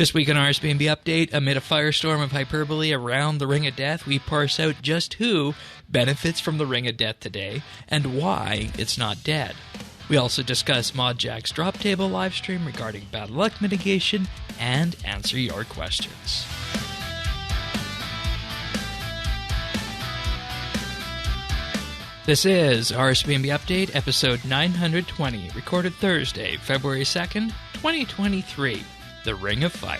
This week on RSBANDB Update, amid a firestorm of hyperbole around the Ring of Death, we parse out just who benefits from the Ring of Death today and why it's not dead. We also discuss ModJack's drop table livestream regarding bad luck mitigation and answer your questions. This is RSBANDB Update, episode 920, recorded Thursday, February 2nd, 2023. The Ring of Fire.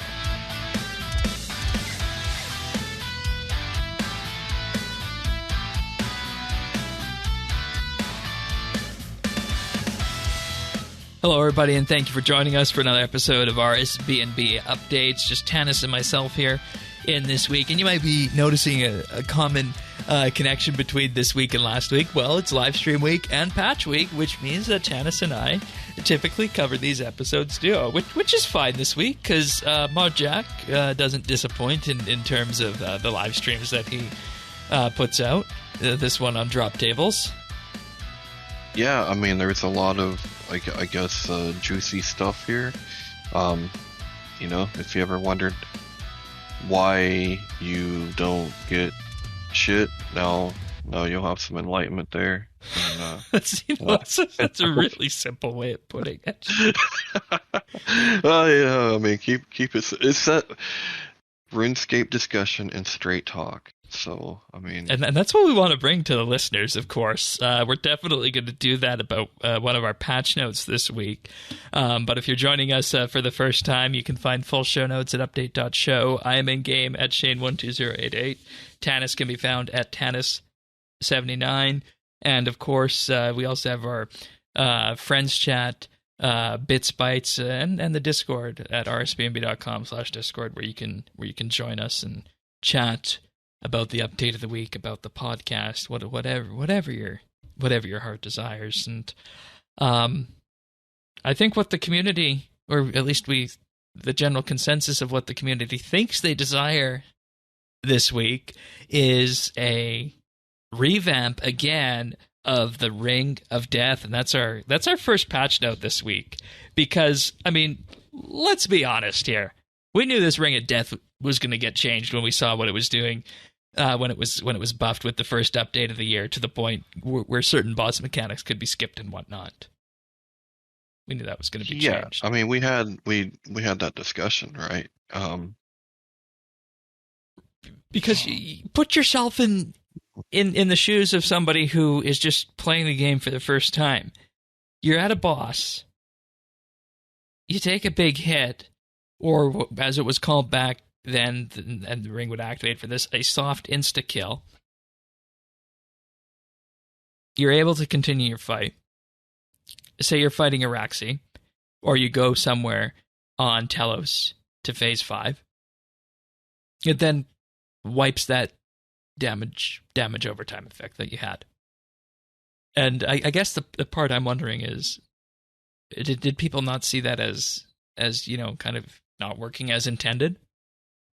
Hello, everybody, and thank you for joining us for another episode of RSBANDB Updates. Just Tanis and myself here in this week, and you might be noticing a common connection between this week and last week. Well, it's live stream week and patch week, which means that Tanis and I typically cover these episodes duo, which is fine this week because ModJack doesn't disappoint in terms of the live streams that he puts out. This one on drop tables. Yeah, I mean, there's a lot of, I guess, juicy stuff here. You know, if you ever wondered why you don't get shit, now you'll have some enlightenment there. And, that's a really simple way of putting it. Yeah, I mean, keep it. It's that RuneScape discussion and straight talk. So, I mean... And that's what we want to bring to the listeners, of course. We're definitely going to do that about one of our patch notes this week. But if you're joining us for the first time, you can find full show notes at update.show. I am in-game at Shane12088. Tanis can be found at Tanis79. And, of course, we also have our Friends Chat, BitsBytes, and the Discord at rsbnb.com/Discord, where you can join us and chat about the update of the week, about the podcast, whatever your heart desires. And I think what the community, or at least the general consensus of what the community thinks they desire this week, is a revamp again of the Ring of Death, and that's our first patch note this week. Because, I mean, let's be honest here. We knew this Ring of Death was going to get changed when we saw what it was doing. When it was buffed with the first update of the year, to the point where certain boss mechanics could be skipped and whatnot. We knew that was going to be changed. I mean, we had that discussion, right? Because you put yourself in the shoes of somebody who is just playing the game for the first time. You're at a boss. You take a big hit, or as it was called back then, and the ring would activate for this, a soft insta-kill. You're able to continue your fight. Say you're fighting Araxi, or you go somewhere on Telos to phase 5. It then wipes that damage over time effect that you had. And I guess the part I'm wondering is, did people not see that as you know, kind of not working as intended?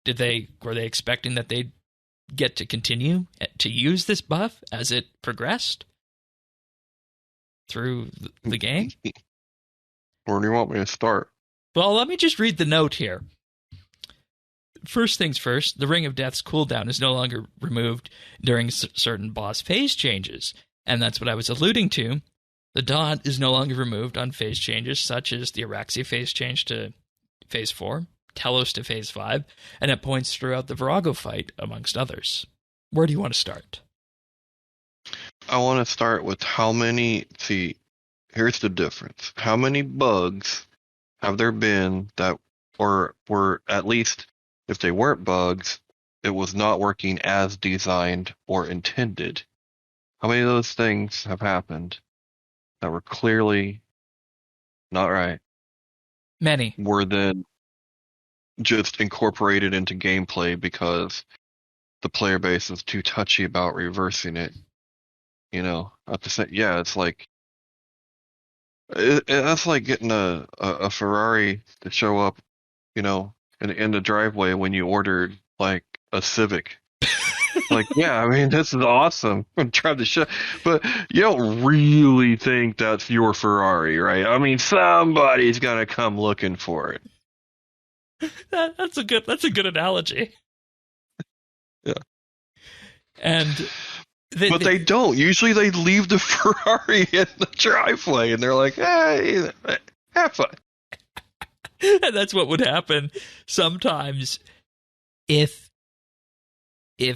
Were they expecting that they'd get to continue to use this buff as it progressed through the game? Where do you want me to start? Well, let me just read the note here. First things first, the Ring of Death's cooldown is no longer removed during certain boss phase changes, and that's what I was alluding to. The dot is no longer removed on phase changes, such as the Araxi phase change to phase 4, Telos to phase 5, and at points throughout the Virago fight, amongst others. Where do you want to start? I want to start with how many... See, here's the difference. How many bugs have there been that were at least, if they weren't bugs, it was not working as designed or intended? How many of those things have happened that were clearly not right? Many. Were then just incorporated into gameplay because the player base is too touchy about reversing it. You know, at the same, yeah, it's like that's like getting a Ferrari to show up, you know, in the driveway when you ordered like a Civic. Like, yeah, I mean, this is awesome. I'm trying to show, but you don't really think that's your Ferrari, right? I mean, somebody's gonna come looking for it. That's a good analogy. Yeah. And but they don't. Usually they leave the Ferrari in the driveway and they're like, hey, have fun. And that's what would happen sometimes if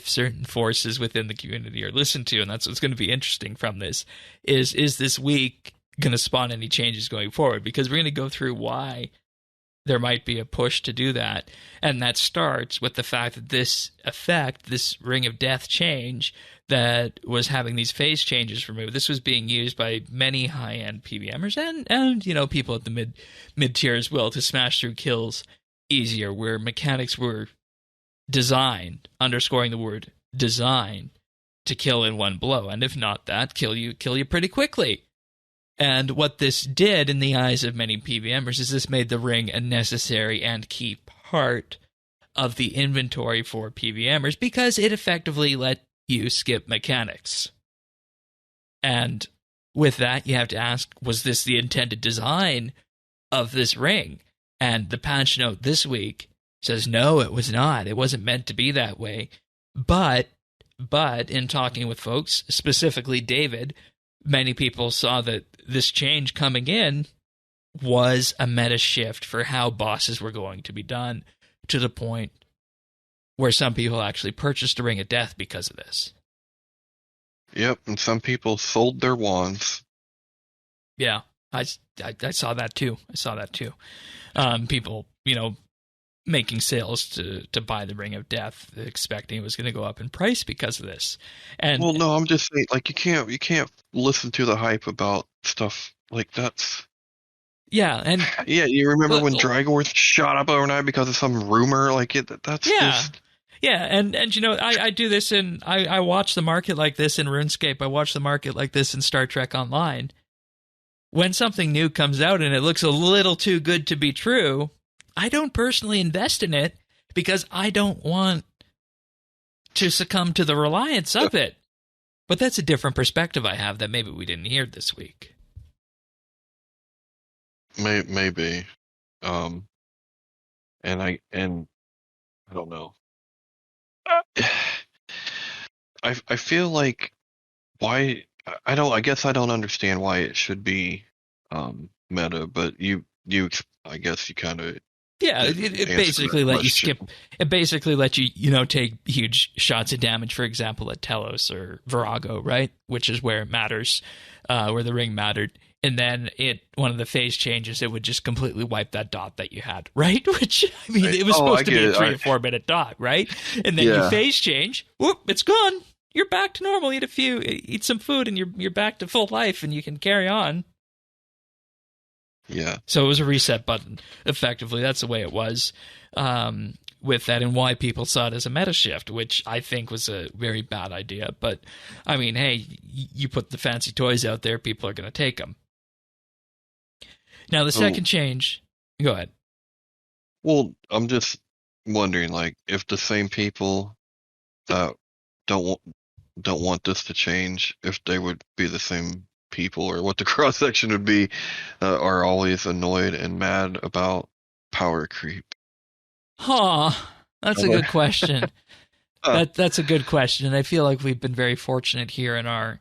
certain forces within the community are listened to. And that's what's going to be interesting from this is this week going to spawn any changes going forward? Because we're going to go through why there might be a push to do that. And that starts with the fact that this Ring of Death change that was having these phase changes removed, this was being used by many high-end PVMers and people at the mid-tier as well to smash through kills easier, where mechanics were designed, underscoring the word design, to kill in one blow. And if not that, kill you pretty quickly. And what this did in the eyes of many PVMers is this made the ring a necessary and key part of the inventory for PVMers because it effectively let you skip mechanics. And with that, you have to ask, was this the intended design of this ring? And the patch note this week says, no, it was not. It wasn't meant to be that way. But in talking with folks, specifically David, many people saw that this change coming in was a meta shift for how bosses were going to be done, to the point where some people actually purchased a Ring of Death because of this. Yep, and some people sold their wands. Yeah, I saw that too. People, making sales to buy the Ring of Death, expecting it was going to go up in price because of this. And well, no, I'm just saying, like, you can't listen to the hype about stuff like that's. Yeah, and yeah, you remember when Dragon Wars shot up overnight because of some rumor? Like that's just. Yeah, and I do this I watch the market like this in RuneScape. I watch the market like this in Star Trek Online. When something new comes out and it looks a little too good to be true, I don't personally invest in it because I don't want to succumb to the reliance of it. But that's a different perspective I have that maybe we didn't hear this week. Maybe. And I don't know. I feel like I guess I don't understand why it should be meta, but I guess you kind of. Yeah, it basically let you skip. It basically let you, take huge shots of damage, for example, at Telos or Virago, right? Which is where it matters, where the ring mattered. And then one of the phase changes, it would just completely wipe that dot that you had, right? Which, I mean, it was supposed to be a 3 to 4 minute dot, right? And then you phase change, whoop, it's gone. You're back to normal. Eat some food, and you're back to full life, and you can carry on. Yeah. So it was a reset button, effectively. That's the way it was with that, and why people saw it as a meta shift, which I think was a very bad idea. But, I mean, hey, you put the fancy toys out there, people are going to take them. Now, the second change... Go ahead. Well, I'm just wondering, like, if the same people that don't want this to change, if they would be the same people, or what the cross section would be, are always annoyed and mad about power creep. That's a good question. That's a good question, and I feel like we've been very fortunate here in our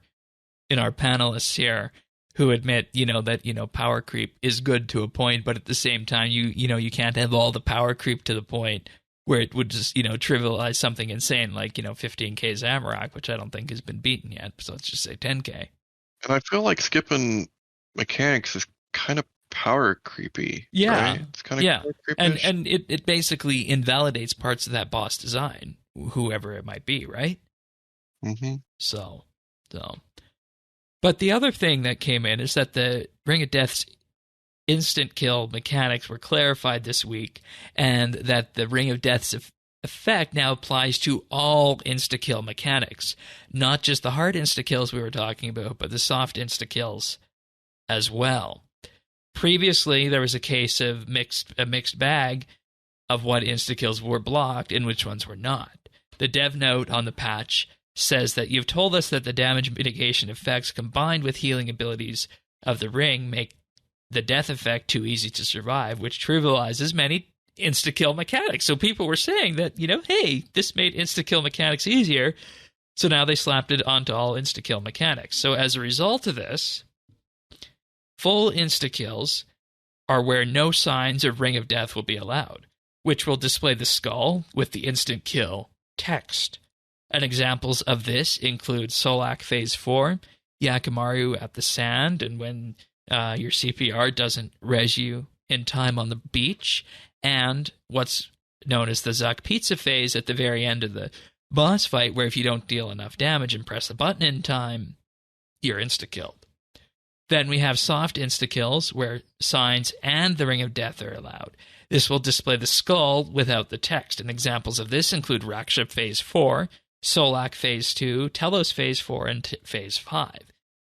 panelists here who admit, that power creep is good to a point, but at the same time, you can't have all the power creep to the point where it would just trivialize something insane like 15k Zamorak, which I don't think has been beaten yet. So let's just say 10k. And I feel like skipping mechanics is kind of power creepy. Yeah, right? It's kind of power creepy. And it basically invalidates parts of that boss design, whoever it might be, right? Mm-hmm. So. But the other thing that came in is that the Ring of Death's instant kill mechanics were clarified this week, and that the Ring of Death's effect now applies to all insta-kill mechanics, not just the hard insta-kills we were talking about, but the soft insta-kills as well. Previously, there was a case of a mixed bag of what insta-kills were blocked and which ones were not. The dev note on the patch says that you've told us that the damage mitigation effects combined with healing abilities of the ring make the death effect too easy to survive, which trivializes many insta-kill mechanics. So people were saying that, hey, this made insta-kill mechanics easier. So now they slapped it onto all insta-kill mechanics. So as a result of this, full insta-kills are where no signs of Ring of Death will be allowed, which will display the skull with the instant kill text. And examples of this include Solak Phase 4, Yakimaru at the Sand, and when your CPR doesn't res you in time on the beach, and what's known as the Zuck Pizza phase at the very end of the boss fight, where if you don't deal enough damage and press the button in time, you're insta-killed. Then we have soft insta-kills, where signs and the Ring of Death are allowed. This will display the skull without the text, and examples of this include Raksha Phase 4, Solak Phase 2, Telos Phase 4, and Phase 5.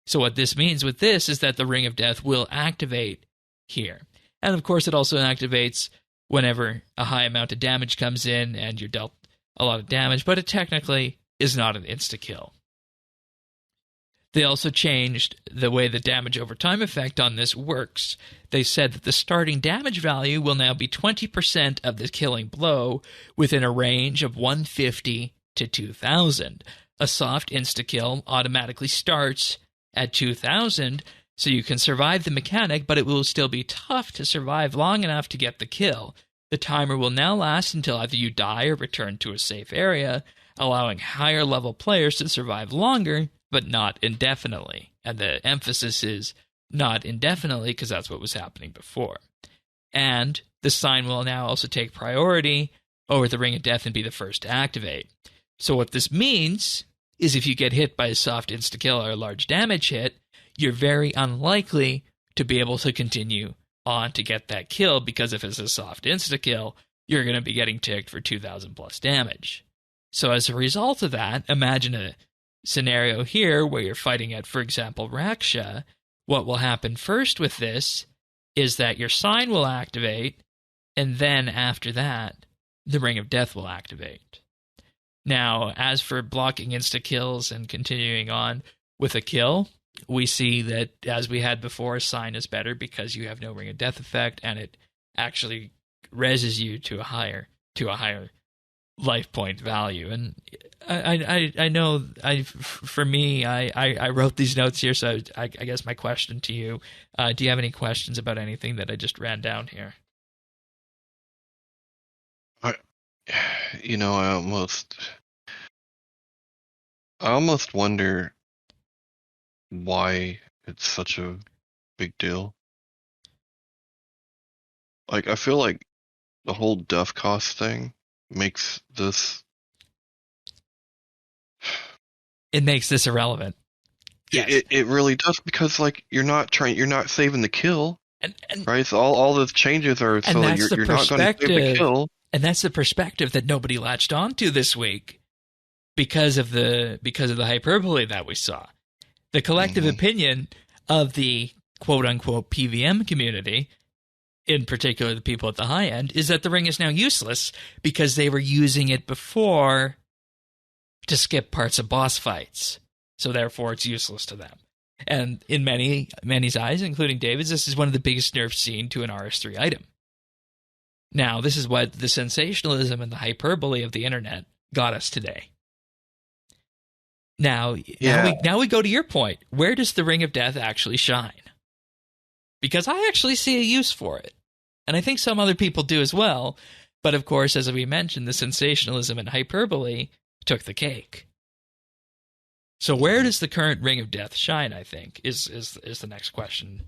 So what this means with this is that the Ring of Death will activate here. And of course it also activates whenever a high amount of damage comes in and you're dealt a lot of damage, but it technically is not an insta-kill. They also changed the way the damage over time effect on this works. They said that the starting damage value will now be 20% of the killing blow within a range of 150 to 2,000. A soft insta-kill automatically starts at 2,000, so you can survive the mechanic, but it will still be tough to survive long enough to get the kill. The timer will now last until either you die or return to a safe area, allowing higher level players to survive longer, but not indefinitely. And the emphasis is not indefinitely, because that's what was happening before. And the sign will now also take priority over the Ring of Death and be the first to activate. So what this means is if you get hit by a soft insta-kill or a large damage hit, you're very unlikely to be able to continue on to get that kill, because if it's a soft insta-kill, you're going to be getting ticked for 2,000 plus damage. So as a result of that, imagine a scenario here where you're fighting at, for example, Raksha. What will happen first with this is that your sign will activate, and then after that, the Ring of Death will activate. Now, as for blocking insta-kills and continuing on with a kill, we see that, as we had before, sign is better because you have no Ring of Death effect, and it actually reses you to a higher life point value. And I know, for me, I wrote these notes here, so I guess my question to you, do you have any questions about anything that I just ran down here? I almost wonder why it's such a big deal. Like, I feel like the whole death cost thing makes this... It makes this irrelevant. Yes. It really does, because like you're not saving the kill, and right? So all those changes are so you're not going to save the kill. And that's the perspective that nobody latched onto this week because of the hyperbole that we saw. The collective opinion of the quote-unquote PVM community, in particular the people at the high end, is that the ring is now useless because they were using it before to skip parts of boss fights. So therefore it's useless to them. And in many's eyes, including David's, this is one of the biggest nerfs seen to an RS3 item. Now, this is what the sensationalism and the hyperbole of the internet got us today. Now we go to your point. Where does the Ring of Death actually shine? Because I actually see a use for it. And I think some other people do as well. But of course, as we mentioned, the sensationalism and hyperbole took the cake. So where does the current Ring of Death shine, I think, is the next question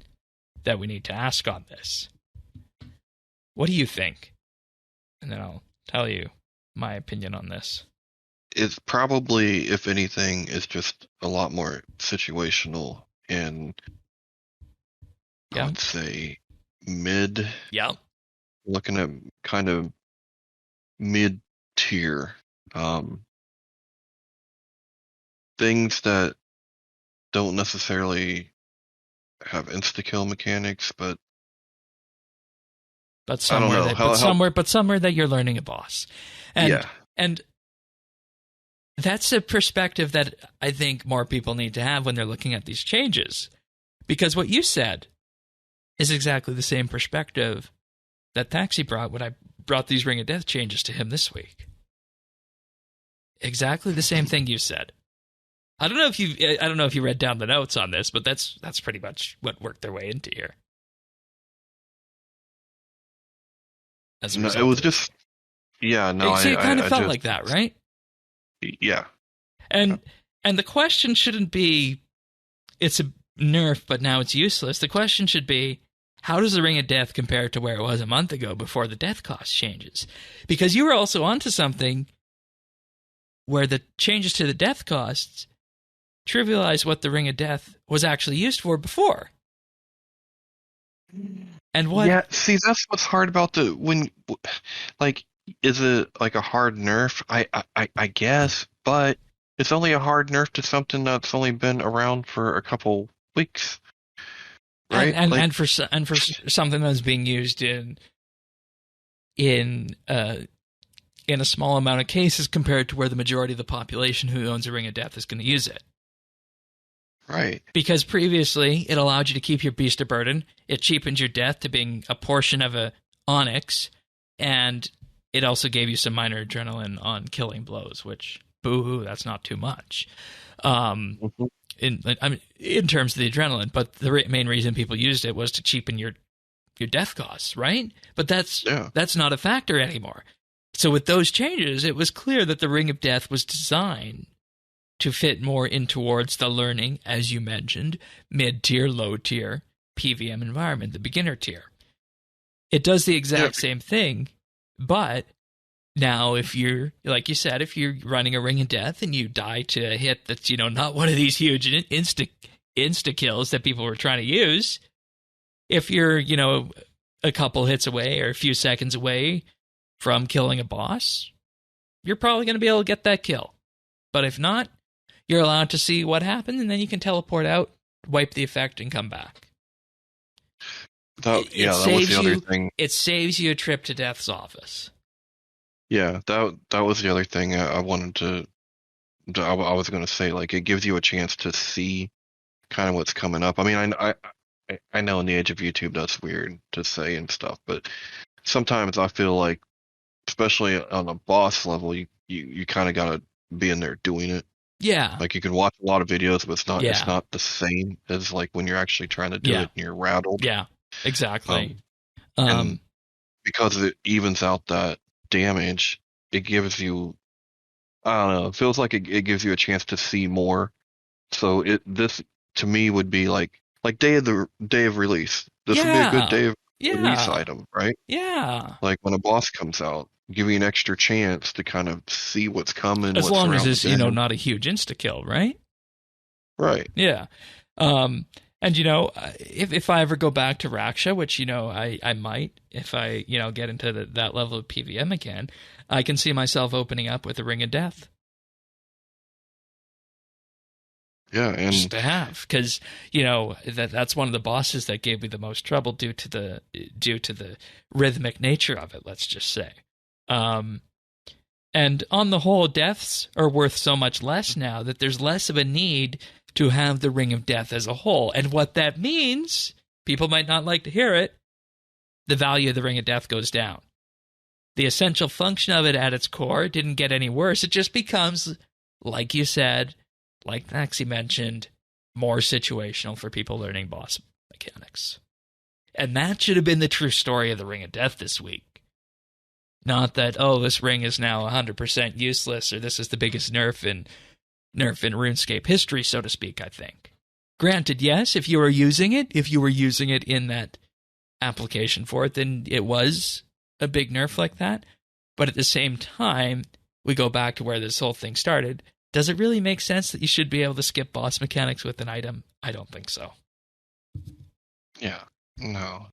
that we need to ask on this. What do you think? And then I'll tell you my opinion on this. It's probably, if anything, is just a lot more situational and I would say mid. Yeah. Looking at kind of mid-tier. Things that don't necessarily have insta-kill mechanics, but somewhere I don't know. But somewhere that you're learning a boss. And that's a perspective that I think more people need to have when they're looking at these changes. Because what you said is exactly the same perspective that Taxi brought when I brought these Ring of Death changes to him this week. Exactly the same thing you said. I don't know if you read down the notes on this, but that's pretty much what worked their way into here. As a No, result it was of just, yeah, no, See, it kind of felt just, like that, right? yeah. And the question shouldn't be, it's a nerf, but now it's useless. The question should be, how does the Ring of Death compare to where it was a month ago before the death cost changes? Because you were also onto something where the changes to the death costs trivialize what the Ring of Death was actually used for before. And what? Yeah, see, that's what's hard about like, is it like a hard nerf? I guess, but it's only a hard nerf to something that's only been around for a couple weeks, right? And for something that's being used in a small amount of cases compared to where the majority of the population who owns a Ring of Death is going to use it. Right. Because previously, it allowed you to keep your Beast of Burden, it cheapened your death to being a portion of a Onyx, and it also gave you some minor adrenaline on killing blows, which, boo-hoo, that's not too much. In terms of the adrenaline, but the main reason people used it was to cheapen your death costs, right? But that's not a factor anymore. So with those changes, it was clear that the Ring of Death was designed to fit more in towards the learning, as you mentioned, mid-tier, low-tier PVM environment, the beginner tier. It does the exact same thing, but now if you're, like you said, if you're running a Ring of Death and you die to a hit that's, not one of these huge insta-kills that people were trying to use, if you're, a couple hits away or a few seconds away from killing a boss, you're probably going to be able to get that kill. But if not, you're allowed to see what happened, and then you can teleport out, wipe the effect, and come back. That was the other thing. It saves you a trip to Death's office. Yeah, that was the other thing I wanted to. I was going to say, like, it gives you a chance to see kind of what's coming up. I mean, I know in the age of YouTube that's weird to say and stuff, but sometimes I feel like, especially on a boss level, you kind of got to be in there doing it. Yeah. Like, you can watch a lot of videos, but it's not the same as like when you're actually trying to do it and you're rattled. Yeah, exactly. And because it evens out that damage, it gives you, I don't know, it feels like it gives you a chance to see more. So this to me would be like day of release. This would be a good day of release item, right? Yeah. Like when a boss comes out, give you an extra chance to kind of see what's coming. As long as it's, not a huge insta-kill, right? Right. Yeah. And, if I ever go back to Raksha, which, I might, if I, get into that level of PVM again, I can see myself opening up with a Ring of Death. Yeah, and just to have, because that's one of the bosses that gave me the most trouble due to the rhythmic nature of it. Let's just say, and on the whole, deaths are worth so much less now that there's less of a need to have the Ring of Death as a whole. And what that means, people might not like to hear it, the value of the Ring of Death goes down. The essential function of it at its core didn't get any worse. It just becomes, like you said, like Maxie mentioned, more situational for people learning boss mechanics. And that should have been the true story of the Ring of Death this week. Not that, this ring is now 100% useless, or this is the biggest nerf in RuneScape history, so to speak, I think. Granted, yes, if you were using it in that application for it, then it was a big nerf like that. But at the same time, we go back to where this whole thing started. Does it really make sense that you should be able to skip boss mechanics with an item? I don't think so. Yeah, no.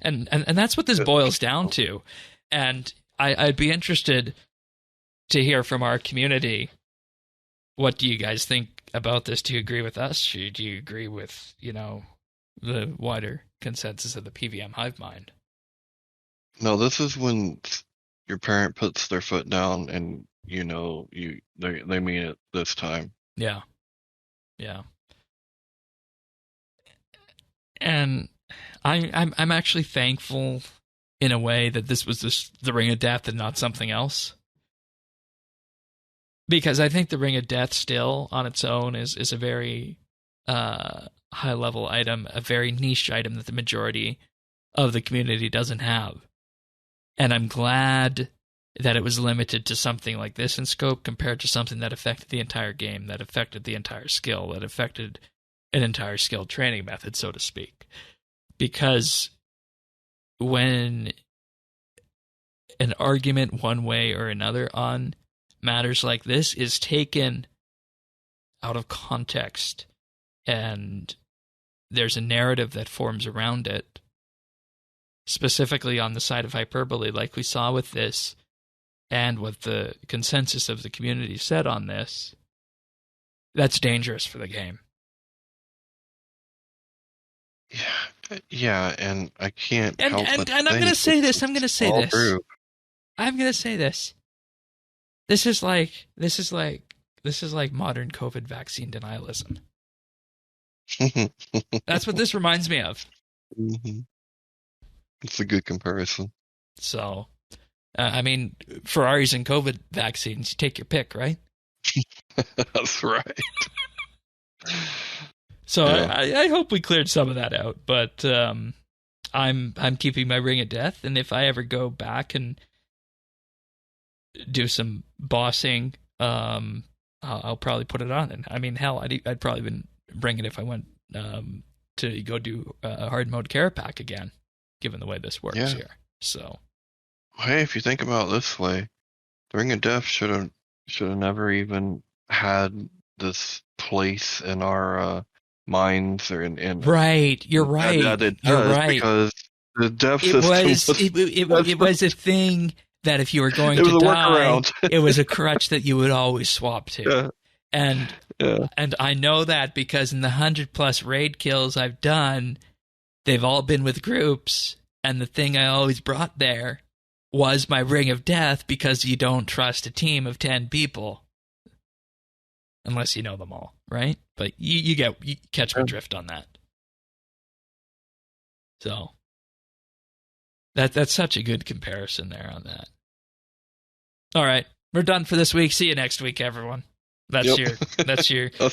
And that's what this boils down to. And I'd be interested to hear from our community. What do you guys think about this? Do you agree with us? Or do you agree with, the wider consensus of the PVM hive mind? No, this is when your parent puts their foot down and they mean it this time. Yeah. And I'm actually thankful in a way that this was the Ring of Death and not something else. Because I think the Ring of Death still on its own is a very high level item, a very niche item that the majority of the community doesn't have. And I'm glad that it was limited to something like this in scope compared to something that affected the entire game, that affected the entire skill, that affected an entire skill training method, so to speak. Because when an argument one way or another on matters like this is taken out of context and there's a narrative that forms around it, specifically on the side of hyperbole, like we saw with this, and what the consensus of the community said on this, that's dangerous for the game. Yeah, and I can't and help and, but and I'm going to say this. I'm going to say all this. true. I'm going to say this. This is like modern COVID vaccine denialism. That's what this reminds me of. Mm-hmm. It's a good comparison. So, I mean, Ferraris and COVID vaccines, you take your pick, right? That's right. So Yeah. I hope we cleared some of that out, but I'm keeping my Ring of Death, and if I ever go back and do some bossing, I'll probably put it on. And I mean, hell, I'd probably even bring it if I went to go do a hard mode Carapac again, given the way this works here. So, Hey, if you think about it this way, the Ring of Death should have never even had this place in our minds or in right. You're right. You're right. Because the death it system it was a thing that if you were going to die, it was a crutch that you would always swap to. Yeah. And I know that because in the 100+ raid kills I've done, they've all been with groups, and the thing I always brought there was my Ring of Death, because you don't trust a team of 10 people unless you know them all, right? But you catch my drift on that. So that's such a good comparison there on that. All right, we're done for this week. See you next week, everyone. That's your That's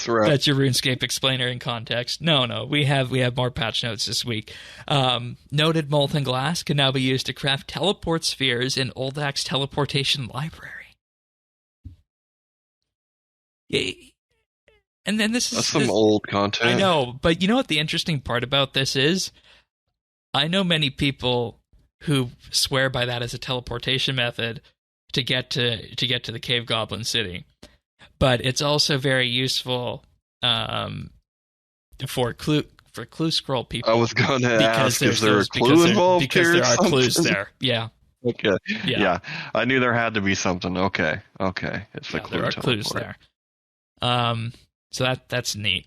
right. That's your RuneScape explainer in context. No, we have more patch notes this week. Noted molten glass can now be used to craft teleport spheres in Oldak's teleportation library. Yeah. And then that's some old content. I know, but you know what the interesting part about this is? I know many people who swear by that as a teleportation method to get to the Cave Goblin City. But it's also very useful for clue scroll people. I was going to ask, is there a clue involved because here? Because there are clues there. Yeah. Okay. Yeah. I knew there had to be something. Okay. It's a clue. There are clues there. So that's neat.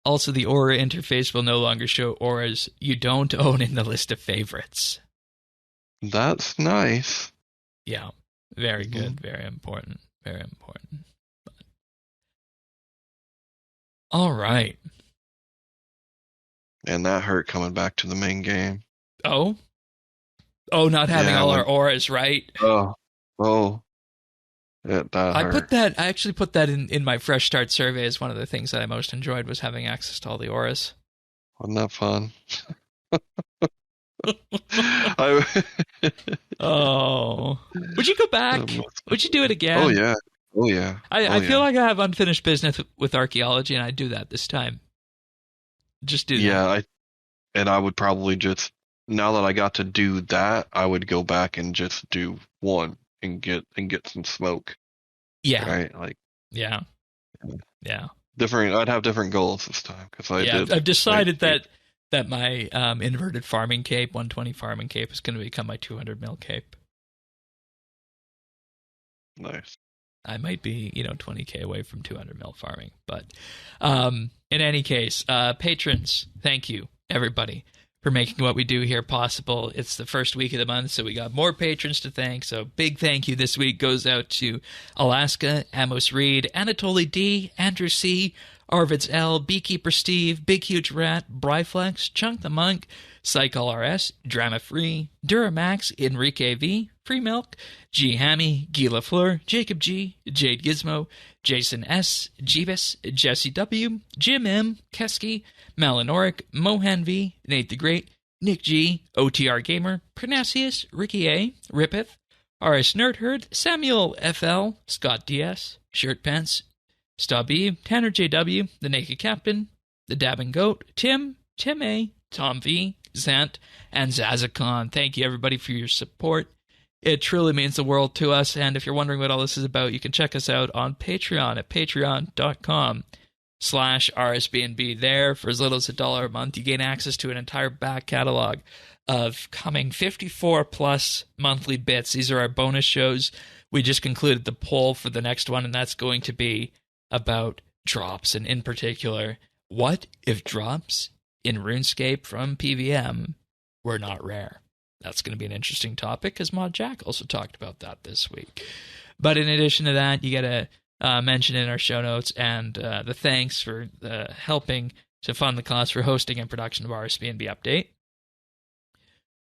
Also, the aura interface will no longer show auras you don't own in the list of favorites. That's nice. Yeah. Very good. Very important. Very important. All right. And that hurt coming back to the main game. Oh, not having all our auras, right? Oh. That hurt. I actually put that in my fresh start survey as one of the things that I most enjoyed was having access to all the auras. Wasn't that fun? Oh. Would you go back? Would you do it again? Oh, yeah. I feel like I have unfinished business with archaeology, and I'd do that this time. Just do that. Yeah, I would probably just, now that I got to do that, I would go back and just do one and get some smoke. Yeah. Right? Yeah. Different. I'd have different goals this time because I've decided that my inverted farming cape, 120 farming cape, is going to become my 200 mil cape. Nice. I might be, 20K away from 200 mil farming. But in any case, patrons, thank you, everybody, for making what we do here possible. It's the first week of the month, so we got more patrons to thank. So big thank you this week goes out to Alaska, Amos Reed, Anatoly D, Andrew C, Arvid's L, Beekeeper Steve, Big Huge Rat, Bryflex, Chunk the Monk, Cycle RS, Drama Free, Duramax, Enrique V, Free Milk, G Hammy, Guy Lafleur, Jacob G, Jade Gizmo, Jason S, Jeebus, Jesse W, Jim M, Kesky, Malinoric, Mohan V, Nate the Great, Nick G, OTR Gamer, Pernasius, Ricky A, Rippeth, RS Nerdherd, Samuel FL, Scott DS, Shirt Pants, Stubby, Tanner JW, The Naked Captain, The Dabbing Goat, Tim A, Tom V, Zant, and Zazakon. Thank you, everybody, for your support. It truly means the world to us, and if you're wondering what all this is about, you can check us out on Patreon at patreon.com/RSBANDB. There, for as little as $1 a month, you gain access to an entire back catalog of coming 54-plus monthly bits. These are our bonus shows. We just concluded the poll for the next one, and that's going to be about drops, and in particular, what if drops in RuneScape from PVM were not rare? That's going to be an interesting topic, because Mod Jack also talked about that this week. But in addition to that, you get a mention in our show notes, and the thanks for helping to fund the cost for hosting and production of RSBNB Update.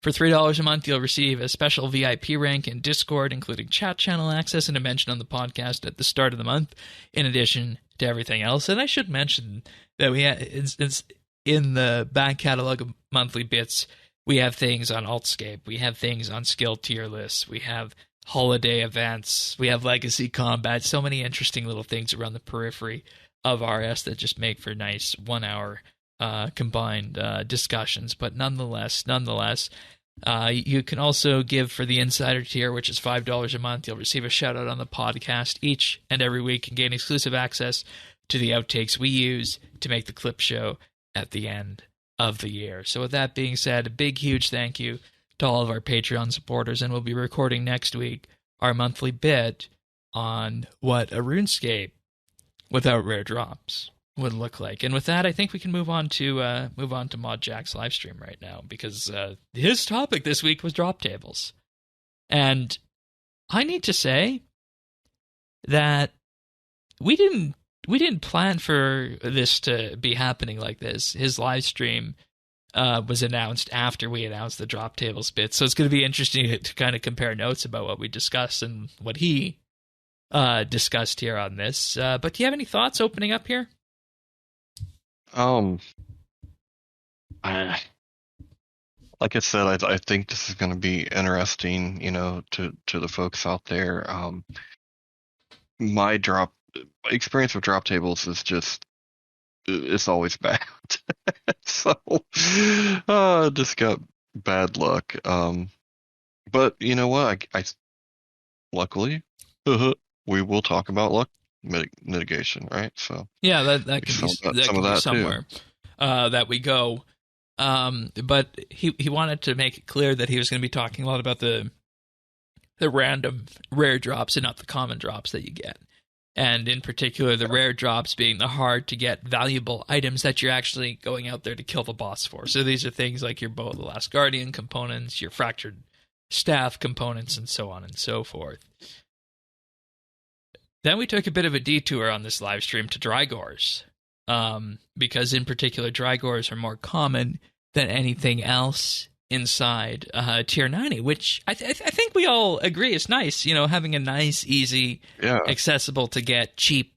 For $3 a month, you'll receive a special VIP rank in Discord, including chat channel access and a mention on the podcast at the start of the month, in addition to everything else. And I should mention that we have, in the back catalog of monthly bits, we have things on Altscape, we have things on skill tier lists, we have holiday events, we have legacy combat, so many interesting little things around the periphery of RS that just make for nice 1 hour combined discussions. But nonetheless, you can also give for the insider tier, which is $5 a month. You'll receive a shout out on the podcast each and every week and gain exclusive access to the outtakes we use to make the clip show at the end of the year. So with that being said, a big, huge thank you to all of our Patreon supporters, and we'll be recording next week our monthly bit on what a RuneScape without rare drops would look like. And with that, I think we can move on to Mod Jack's live stream right now, because his topic this week was drop tables. And I need to say that we didn't plan for this to be happening like this. His live stream was announced after we announced the drop tables bit, so it's going to be interesting to kind of compare notes about what we discussed and what he discussed here on this. But do you have any thoughts opening up here? Like I said, I think this is going to be interesting, to the folks out there. My experience with drop tables is just, it's always bad. So, just got bad luck. But you know what? I luckily, we will talk about luck mitigation, right? So yeah, that could be somewhere that we go. But he wanted to make it clear that he was going to be talking a lot about the random rare drops and not the common drops that you get. And in particular, the rare drops being the hard to get valuable items that you're actually going out there to kill the boss for. So these are things like your Bow of the Last Guardian components, your Fractured Staff components, and so on and so forth. Then we took a bit of a detour on this live stream to Drygores, because in particular, Drygores are more common than anything else inside Tier 90, which I think we all agree is nice, having a nice, easy, accessible to get, cheap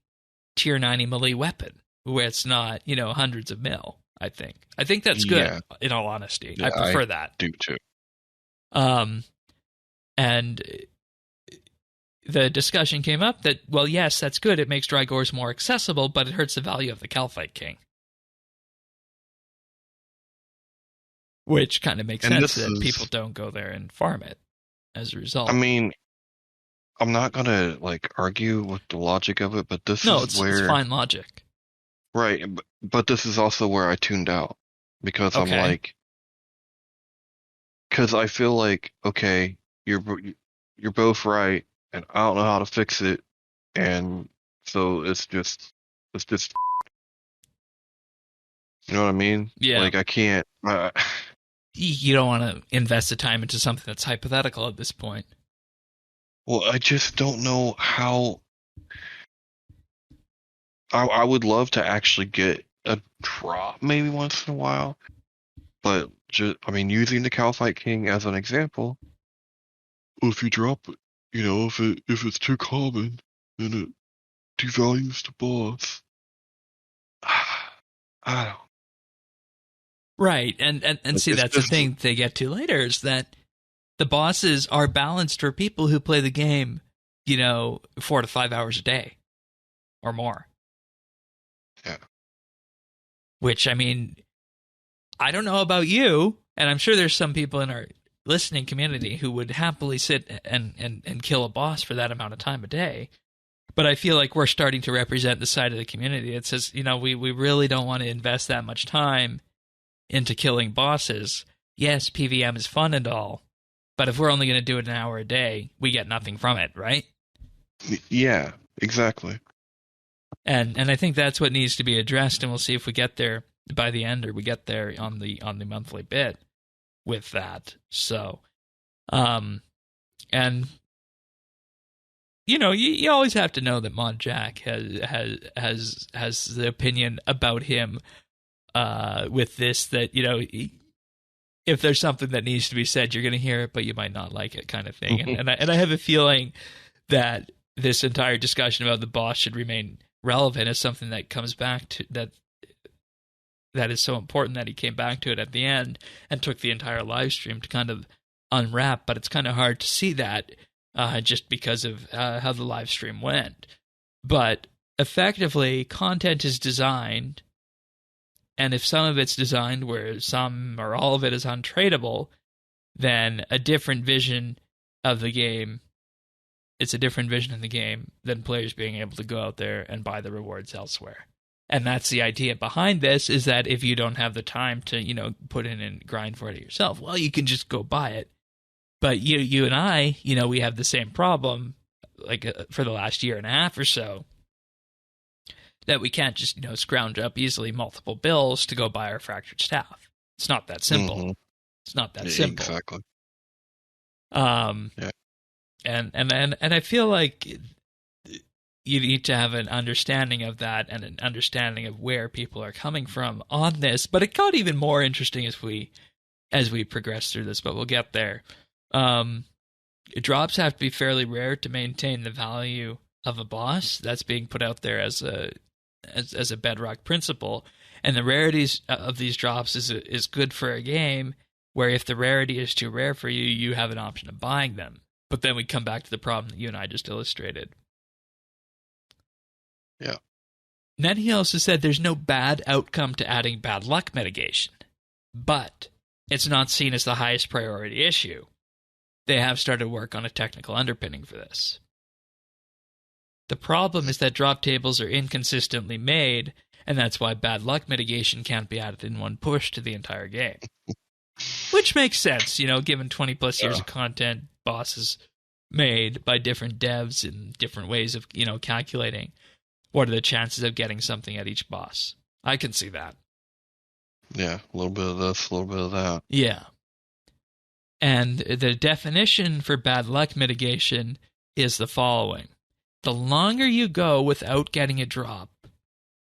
Tier 90 melee weapon, where it's not, hundreds of mil, I think. I think that's good, in all honesty. I prefer that. I do too. And the discussion came up that, well, yes, that's good. It makes Drygores more accessible, but it hurts the value of the Calphite King. Which kind of makes sense that people don't go there and farm it as a result. I mean, I'm not going to argue with the logic of it, but this is where... it's fine logic. Right, but this is also where I tuned out. Because I'm like... Because I feel like, okay, you're both right, and I don't know how to fix it, and so it's just you know what I mean? Yeah. I can't... You don't want to invest the time into something that's hypothetical at this point. Well, I just don't know how... I would love to actually get a drop maybe once in a while, but I mean, using the Calcite King as an example, well, if you drop it, if it's too common, then it devalues the boss. I don't. Right, and see, that's the thing they get to later is that the bosses are balanced for people who play the game, 4 to 5 hours a day or more. Yeah. Which, I mean, I don't know about you, and I'm sure there's some people in our listening community who would happily sit and kill a boss for that amount of time a day. But I feel like we're starting to represent the side of the community that says, we really don't want to invest that much time into killing bosses. Yes, PVM is fun and all, but if we're only going to do it an hour a day, we get nothing from it, right? Yeah, exactly. And I think that's what needs to be addressed, and we'll see if we get there by the end or we get there on the monthly bit with that. So, and you always have to know that Mod Jack has the opinion about him with this, that if there's something that needs to be said, you're going to hear it, but you might not like it, kind of thing. And I have a feeling that this entire discussion about the boss should remain relevant as something that comes back to that is so important that he came back to it at the end and took the entire live stream to kind of unwrap. But it's kind of hard to see that just because of how the live stream went. But effectively, content is designed, and if some of it's designed where some or all of it is untradeable, then a different vision of the game. It's a different vision of the game than players being able to go out there and buy the rewards elsewhere. And that's the idea behind this, is that if you don't have the time to, put in and grind for it yourself, well, you can just go buy it. But you and I, we have the same problem, like for the last year and a half or so, that we can't just, scrounge up easily multiple bills to go buy our fractured staff. It's not that simple. Mm-hmm. It's not that simple. Exactly. Yeah. And I feel like you need to have an understanding of that and an understanding of where people are coming from on this. But it got even more interesting as we progress through this, but we'll get there. Drops have to be fairly rare to maintain the value of a boss. That's being put out there as a bedrock principle. And the rarities of these drops is good for a game where if the rarity is too rare for you, you have an option of buying them. But then we come back to the problem that you and I just illustrated. Yeah. And then he also said there's no bad outcome to adding bad luck mitigation, but it's not seen as the highest priority issue. They have started work on a technical underpinning for this. The problem is that drop tables are inconsistently made, and that's why bad luck mitigation can't be added in one push to the entire game. Which makes sense, given 20 plus years of content, bosses made by different devs and different ways of, calculating what are the chances of getting something at each boss. I can see that. Yeah, a little bit of this, a little bit of that. Yeah. And the definition for bad luck mitigation is the following. The longer you go without getting a drop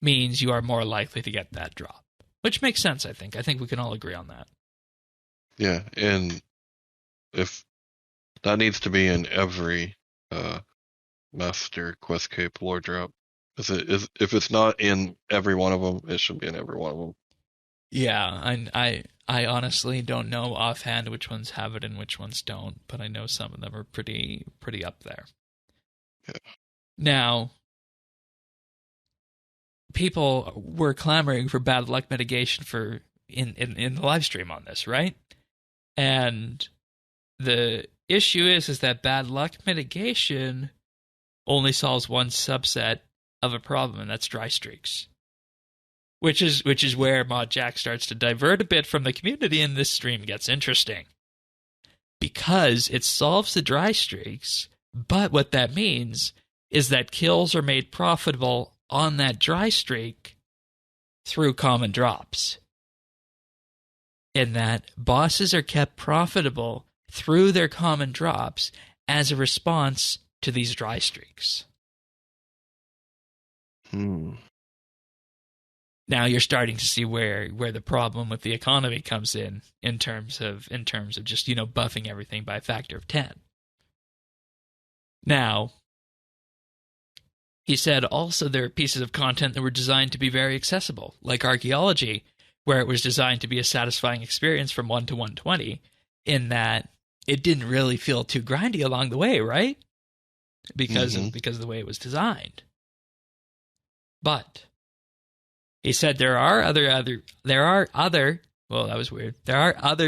means you are more likely to get that drop. Which makes sense, I think. I think we can all agree on that. Yeah, and if that needs to be in every Master Quest Cape lore drop. If it's not in every one of them, it should be in every one of them. Yeah, I honestly don't know offhand which ones have it and which ones don't, but I know some of them are pretty up there. Yeah. Now, people were clamoring for bad luck mitigation for in the live stream on this, right? And the issue is that bad luck mitigation only solves one subset of a problem, and that's dry streaks. Which is where Mod Jack starts to divert a bit from the community, and this stream gets interesting. Because it solves the dry streaks, but what that means is that kills are made profitable on that dry streak through common drops. In that bosses are kept profitable through their common drops as a response to these dry streaks. Hmm. Now you're starting to see where the problem with the economy comes in terms of just, buffing everything by a factor of 10. Now, he said also there are pieces of content that were designed to be very accessible, like archaeology, where it was designed to be a satisfying experience from 1 to 120, in that it didn't really feel too grindy along the way, right? Because of the way it was designed. But he said there are other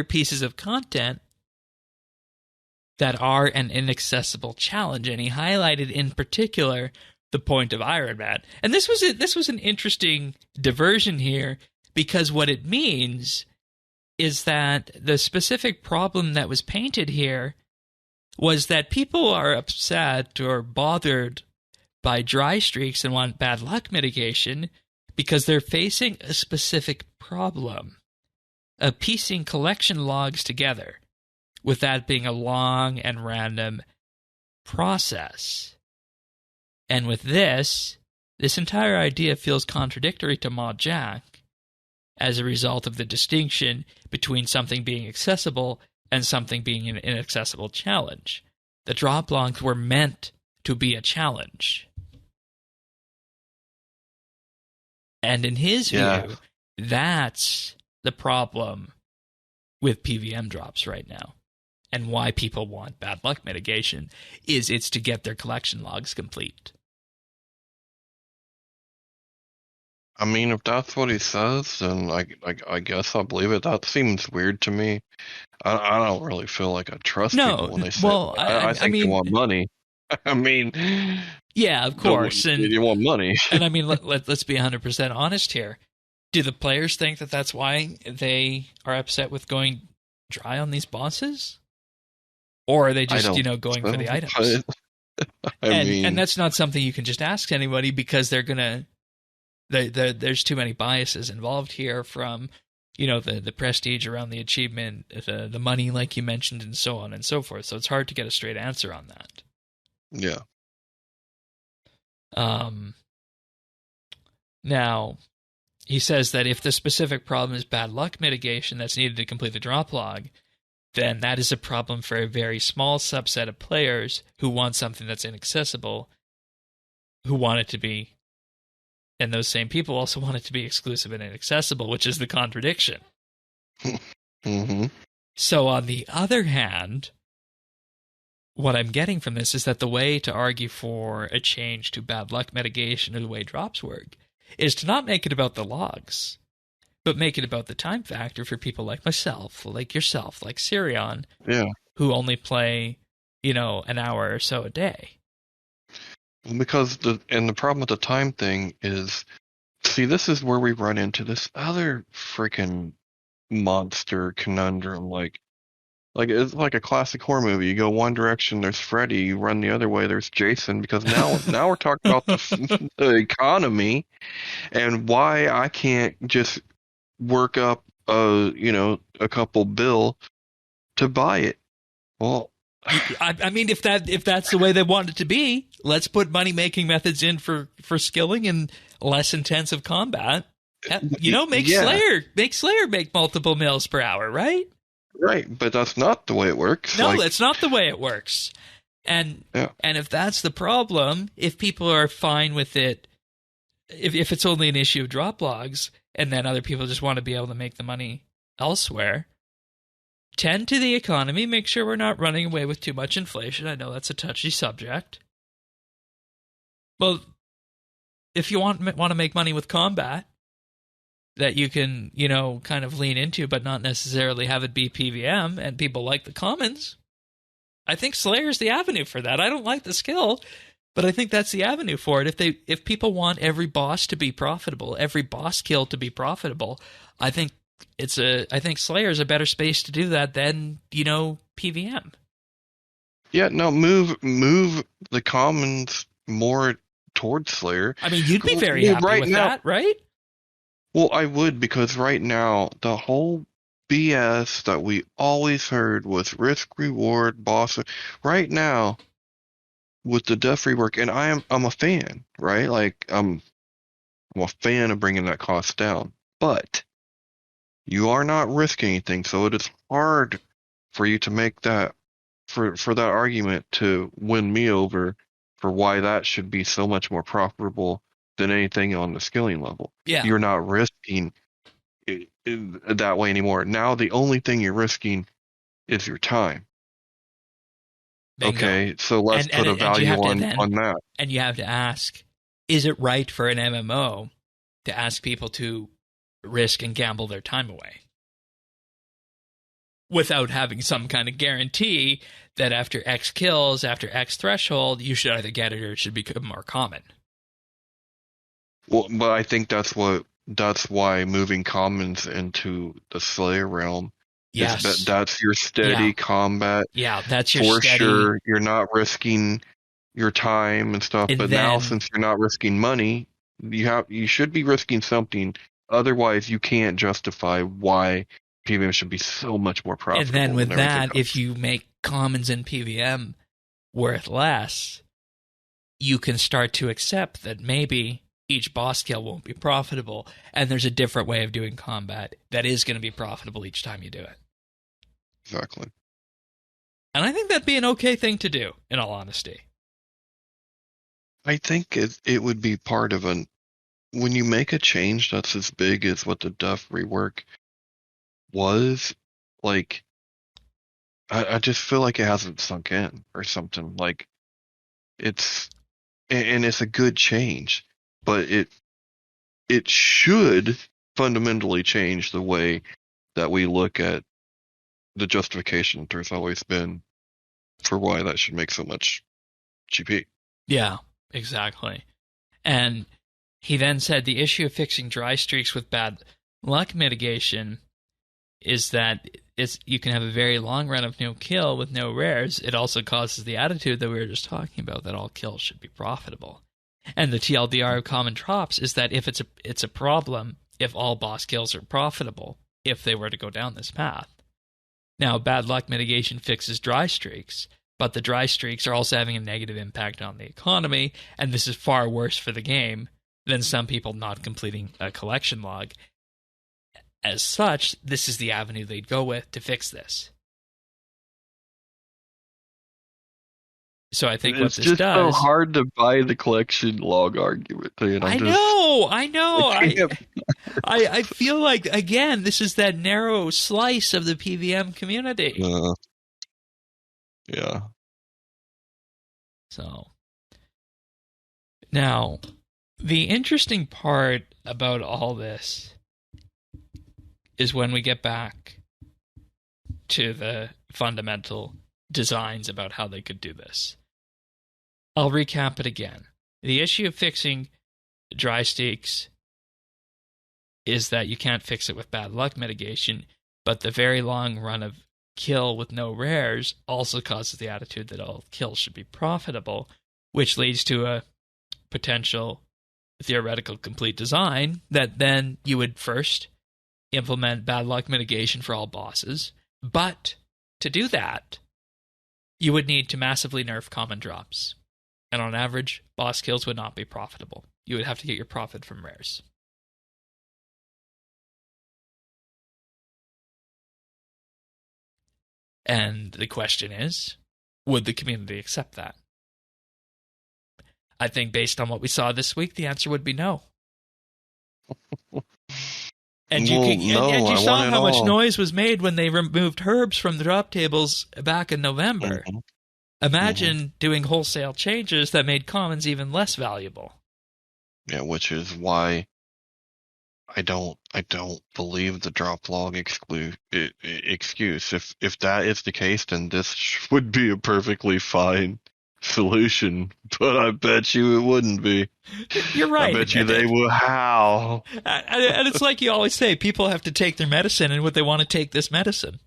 pieces of content that are an inaccessible challenge, and he highlighted in particular the point of Iron Man. And this was an interesting diversion here, because what it means is that the specific problem that was painted here was that people are upset or bothered by dry streaks and want bad luck mitigation because they're facing a specific problem of piecing collection logs together, with that being a long and random process. And with this entire idea feels contradictory to Mod Jack as a result of the distinction between something being accessible and something being an inaccessible challenge. The drop logs were meant to be a challenge. And in his view, that's the problem with PVM drops right now. And why people want bad luck mitigation is it's to get their collection logs complete. I mean, if that's what he says, then I guess I'll believe it. That seems weird to me. I don't really feel like I trust people when they say I think they want money. I mean, yeah, of course. And you want money. And I mean, let's be 100% honest here. Do the players think that that's why they are upset with going dry on these bosses? Or are they just, going for the items? And that's not something you can just ask anybody, because they're going to... There's too many biases involved here, from, the prestige around the achievement, the money, like you mentioned, and so on and so forth. So it's hard to get a straight answer on that. Yeah. Now, he says that if the specific problem is bad luck mitigation that's needed to complete the drop log, then that is a problem for a very small subset of players who want something that's inaccessible, who want it to be. And those same people also want it to be exclusive and inaccessible, which is the contradiction. Mm-hmm. So on the other hand, what I'm getting from this is that the way to argue for a change to bad luck mitigation, or the way drops work, is to not make it about the logs, but make it about the time factor for people like myself, like yourself, like Sirion, who only play, an hour or so a day. Because the problem with the time thing is, see, this is where we run into this other freaking monster conundrum. Like it's like a classic horror movie. You go one direction, there's Freddy. You run the other way, there's Jason. Because now we're talking about the economy, and why I can't just work up a couple bill to buy it. Well, I mean, if that's the way they want it to be, let's put money-making methods in for skilling and less intensive combat. Make Slayer make multiple mils per hour, right? Right, but that's not the way it works. No, that's not the way it works. And if that's the problem, if people are fine with it, if it's only an issue of drop logs, and then other people just want to be able to make the money elsewhere, tend to the economy, make sure we're not running away with too much inflation. I know that's a touchy subject. Well, if you want to make money with combat that you can, kind of lean into, but not necessarily have it be PVM, and people like the commons, I think Slayer's the avenue for that. I don't like the skill, but I think that's the avenue for it. If people want every boss to be profitable, every boss kill to be profitable, I think Slayer's a better space to do that than, PVM. Yeah, no, move the commons more towards Slayer. I mean, you'd be very happy with that, right? Well, I would, because right now the whole BS that we always heard was risk reward boss. Right now, with the death rework, and I'm a fan, right? Like I'm a fan of bringing that cost down, but you are not risking anything, so it is hard for you to make that for that argument to win me over for why that should be so much more profitable than anything on the skilling level. Yeah. You're not risking it that way anymore. Now the only thing you're risking is your time. Bingo. Okay, so let's put a value on that. And you have to ask, is it right for an MMO to ask people to risk and gamble their time away without having some kind of guarantee that after X kills, after X threshold, you should either get it or it should become more common? Well, but I think that's why moving commons into the Slayer realm. Yes. That's your steady combat. Yeah, that's your for steady. Sure, you're not risking your time and stuff. But now, since you're not risking money, you should be risking something. Otherwise, you can't justify why PVM should be so much more profitable. And then with that, if you make commons in PVM worth less, you can start to accept that maybe each boss kill won't be profitable, and there's a different way of doing combat that is going to be profitable each time you do it. Exactly. And I think that'd be an okay thing to do, in all honesty. I think it would be part of when you make a change that's as big as what the Duff rework was, like, I just feel like it hasn't sunk in or something. Like, it's a good change, but it should fundamentally change the way that we look at the justification there's always been for why that should make so much GP. Yeah, exactly. And he then said the issue of fixing dry streaks with bad luck mitigation is that you can have a very long run of no kill with no rares. It also causes the attitude that we were just talking about, that all kills should be profitable. And the TLDR of common drops is that if it's a problem if all boss kills are profitable, if they were to go down this path. Now, bad luck mitigation fixes dry streaks, but the dry streaks are also having a negative impact on the economy, and this is far worse for the game than some people not completing a collection log. As such, this is the avenue they'd go with to fix this. So I think what this does... It's just so hard to buy the collection log argument. I know. I feel like, again, this is that narrow slice of the PVM community. Yeah. So, now, the interesting part about all this is when we get back to the fundamental designs about how they could do this. I'll recap it again. The issue of fixing dry streaks is that you can't fix it with bad luck mitigation, but the very long run of kill with no rares also causes the attitude that all kills should be profitable, which leads to a potential theoretical complete design that then you would first implement bad luck mitigation for all bosses, but to do that, you would need to massively nerf common drops. And on average, boss kills would not be profitable. You would have to get your profit from rares. And the question is, would the community accept that? I think based on what we saw this week, the answer would be no. And you saw how much noise was made when they removed herbs from the drop tables back in November. Mm-hmm. Imagine doing wholesale changes that made commons even less valuable. Yeah, which is why I don't believe the drop log excuse. If that is the case, then this would be a perfectly fine solution. But I bet you it wouldn't be. You're right. I bet you they will. How? And it's like you always say, people have to take their medicine, and would they want to take this medicine?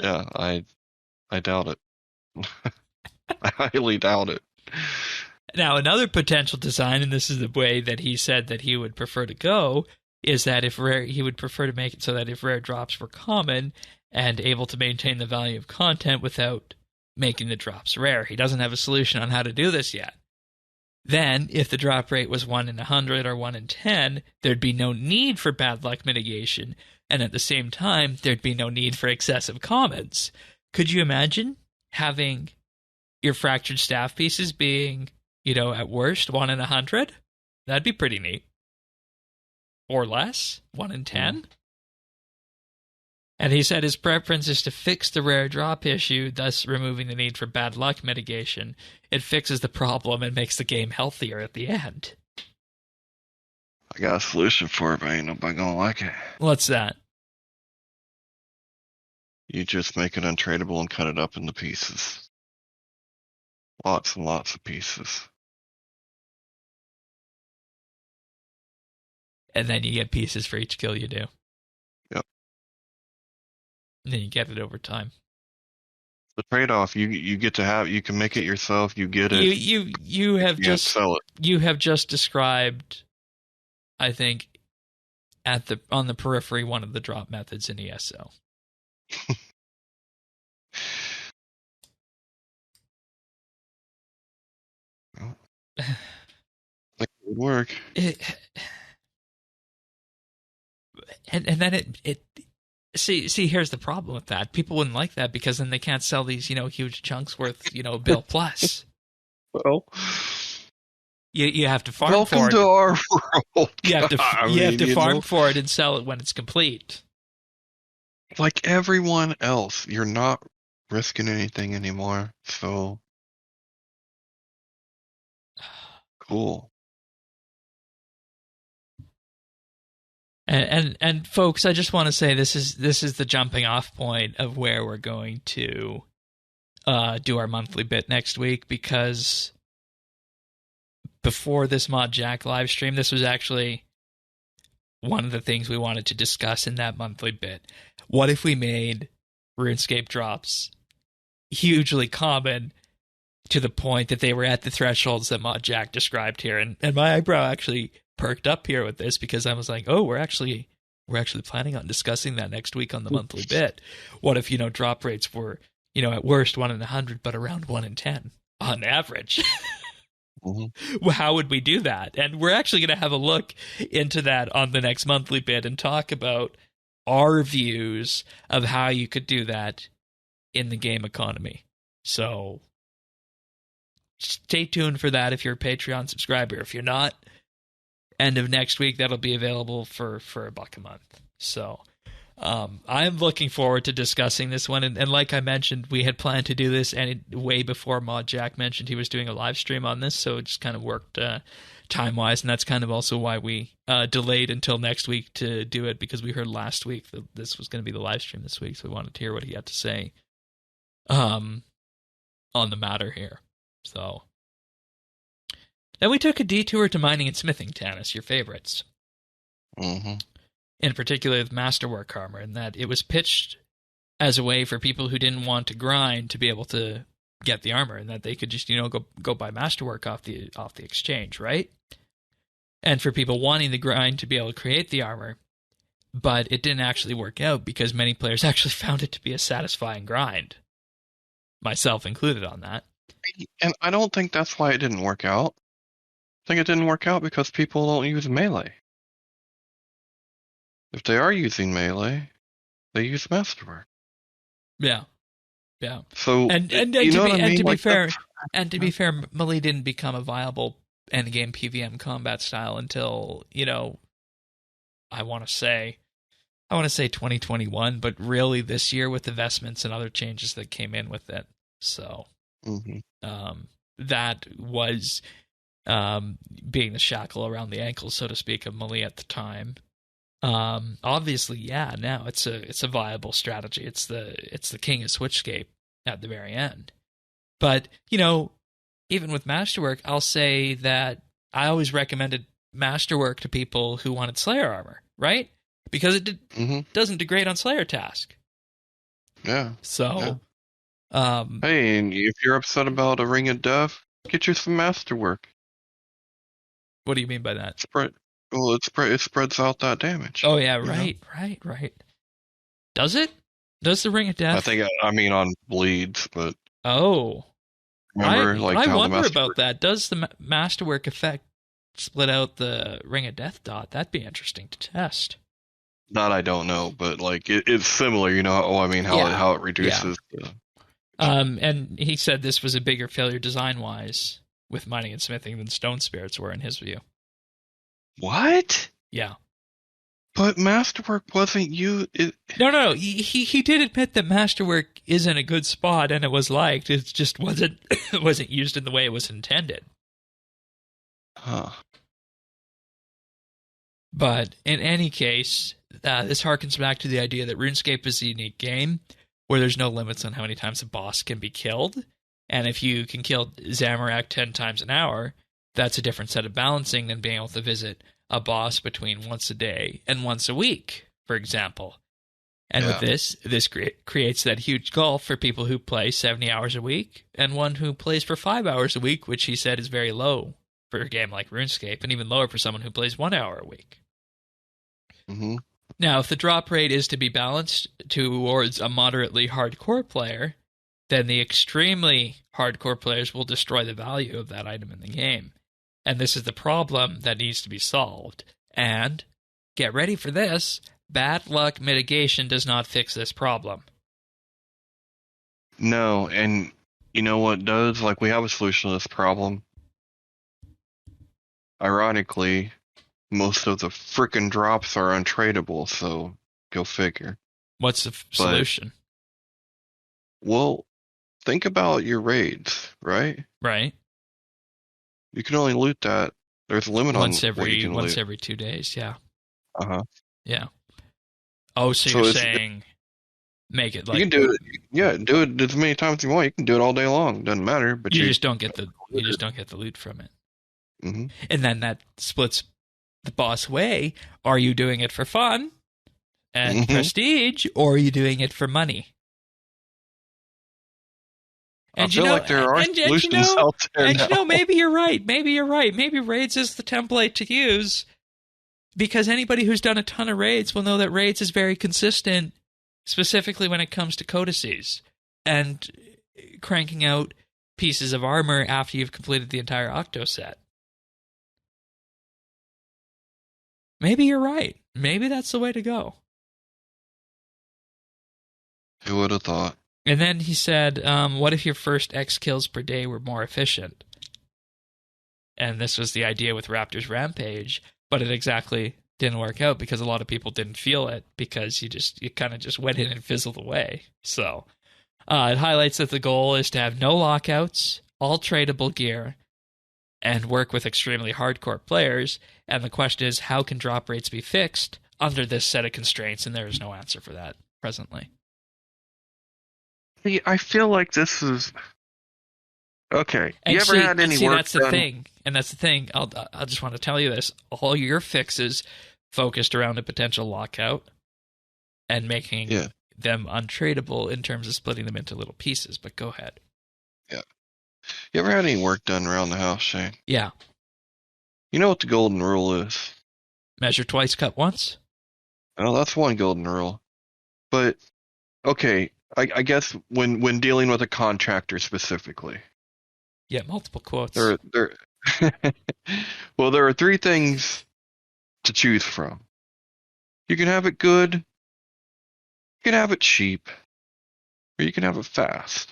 Yeah, I doubt it. I highly doubt it. Now, another potential design, and this is the way that he said that he would prefer to go, is that he would prefer to make it so that if rare drops were common and able to maintain the value of content without making the drops rare. He doesn't have a solution on how to do this yet. Then, if the drop rate was 1 in 100 or 1 in 10, there'd be no need for bad luck mitigation, and at the same time, there'd be no need for excessive commons. Could you imagine having your fractured staff pieces being, at worst, 1 in 100? That'd be pretty neat. Or less, 1 in 10. And he said his preference is to fix the rare drop issue, thus removing the need for bad luck mitigation. It fixes the problem and makes the game healthier at the end. I got a solution for it, but ain't nobody gonna like it. What's that? You just make it untradeable and cut it up into pieces. Lots and lots of pieces. And then you get pieces for each kill you do. Yep. And then you get it over time. The trade-off, you get to have, you can make it yourself, you get it. You have just sell it. You have just described, I think, on the periphery, one of the drop methods in ESO. Well, I think it would work. And then it see here's the problem with that. People wouldn't like that because then they can't sell these huge chunks worth bill plus. Well, you have to farm welcome for it. to our world. You have to farm for it and sell it when it's complete. Like everyone else, you're not risking anything anymore. So cool. And folks, I just want to say this is the jumping off point of where we're going to do our monthly bit next week, because before this Mod Jack live stream, this was actually one of the things we wanted to discuss in that monthly bit. What if we made RuneScape drops hugely common to the point that they were at the thresholds that Mod Jack described here? And my eyebrow actually perked up here with this, because I was like, oh, we're actually planning on discussing that next week on the monthly bit. What if, drop rates were, at worst 1 in 100, but around 1 in 10 on average? Mm-hmm. Well, how would we do that? And we're actually going to have a look into that on the next monthly bit and talk about our views of how you could do that in the game economy. So stay tuned for that if you're a Patreon subscriber. If you're not, end of next week, that'll be available for $1 a month. So I'm looking forward to discussing this one. And like I mentioned, we had planned to do this way before Mod Jack mentioned he was doing a live stream on this. So it just kind of worked time-wise. And that's kind of also why we delayed until next week to do it, because we heard last week that this was going to be the live stream this week. So we wanted to hear what he had to say on the matter here. So then we took a detour to mining and smithing, Tanis, your favorites. Mm-hmm. In particular, with Masterwork armor, and that it was pitched as a way for people who didn't want to grind to be able to get the armor, and that they could just go buy Masterwork off the exchange, right? And for people wanting the grind to be able to create the armor, but it didn't actually work out because many players actually found it to be a satisfying grind, myself included on that. And I don't think that's why it didn't work out. I think it didn't work out because people don't use melee. If they are using melee, they use Masterwork. Yeah. So and to be fair, melee didn't become a viable endgame PVM combat style until I want to say 2021, but really this year with investments and other changes that came in with it. So that was being the shackle around the ankle, so to speak, of melee at the time. Obviously, yeah, now it's a viable strategy. It's the king of Switchscape at the very end. But, even with Masterwork, I'll say that I always recommended Masterwork to people who wanted Slayer armor, right? Because it doesn't degrade on Slayer task. Yeah. So, hey, and if you're upset about a Ring of Death, get you some Masterwork. What do you mean by that? It spreads out that damage. Oh yeah, right. Does it? Does the Ring of Death? I mean on bleeds, but oh, Remember, like I how the wonder master. about that. Does the masterwork effect split out the Ring of Death dot? That'd be interesting to test. That I don't know, but like it's similar. You know, I mean, how it reduces. And he said this was a bigger failure design-wise with mining and smithing than stone spirits were in his view. What? Yeah. But masterwork wasn't you. No. He did admit that masterwork is in a good spot and it was liked. It just wasn't wasn't used in the way it was intended. Huh. But in any case, this harkens back to the idea that RuneScape is a unique game where there's no limits on how many times a boss can be killed. And if you can kill Zamorak 10 times an hour, that's a different set of balancing than being able to visit a boss between once a day and once a week, for example. And with this creates that huge gulf for people who play 70 hours a week and one who plays for 5 hours a week, which he said is very low for a game like RuneScape, and even lower for someone who plays 1 hour a week. Mm-hmm. Now, if the drop rate is to be balanced towards a moderately hardcore player, then the extremely hardcore players will destroy the value of that item in the game. And this is the problem that needs to be solved. And, get ready for this, bad luck mitigation does not fix this problem. No, and you know what does? Like, we have a solution to this problem. Ironically, most of the frickin' drops are untradeable, so go figure. What's the solution? Well, think about your raids, right? Right. You can only loot that. There's a limit on what you can loot. Once every 2 days, yeah. Uh-huh. Yeah. Oh, so you're saying make it like... You can do it, yeah, do it as many times as you want. You can do it all day long. Doesn't matter, but you just don't get the loot from it. Mm-hmm. And then that splits the boss way. Are you doing it for fun and prestige, or are you doing it for money? And I feel like there are solutions out there and now. maybe you're right. Maybe raids is the template to use, because anybody who's done a ton of raids will know that raids is very consistent, specifically when it comes to codices and cranking out pieces of armor after you've completed the entire Octo set. Maybe you're right. Maybe that's the way to go. Who would have thought? And then he said, what if your first X kills per day were more efficient? And this was the idea with Raptor's Rampage, but it exactly didn't work out because a lot of people didn't feel it because you kind of just went in and fizzled away. So it highlights that the goal is to have no lockouts, all tradable gear, and work with extremely hardcore players. And the question is, how can drop rates be fixed under this set of constraints? And there is no answer for that presently. I feel like this is okay. And you ever had any work that's done? The thing, and that's the thing. I just want to tell you this: all your fixes focused around a potential lockout and making them untradeable in terms of splitting them into little pieces. But go ahead. Yeah. You ever had any work done around the house, Shane? Yeah. You know what the golden rule is? Measure twice, cut once. Oh, that's one golden rule. But okay. I guess when dealing with a contractor specifically. Yeah, multiple quotes. Well, there are three things to choose from. You can have it good, you can have it cheap, or you can have it fast.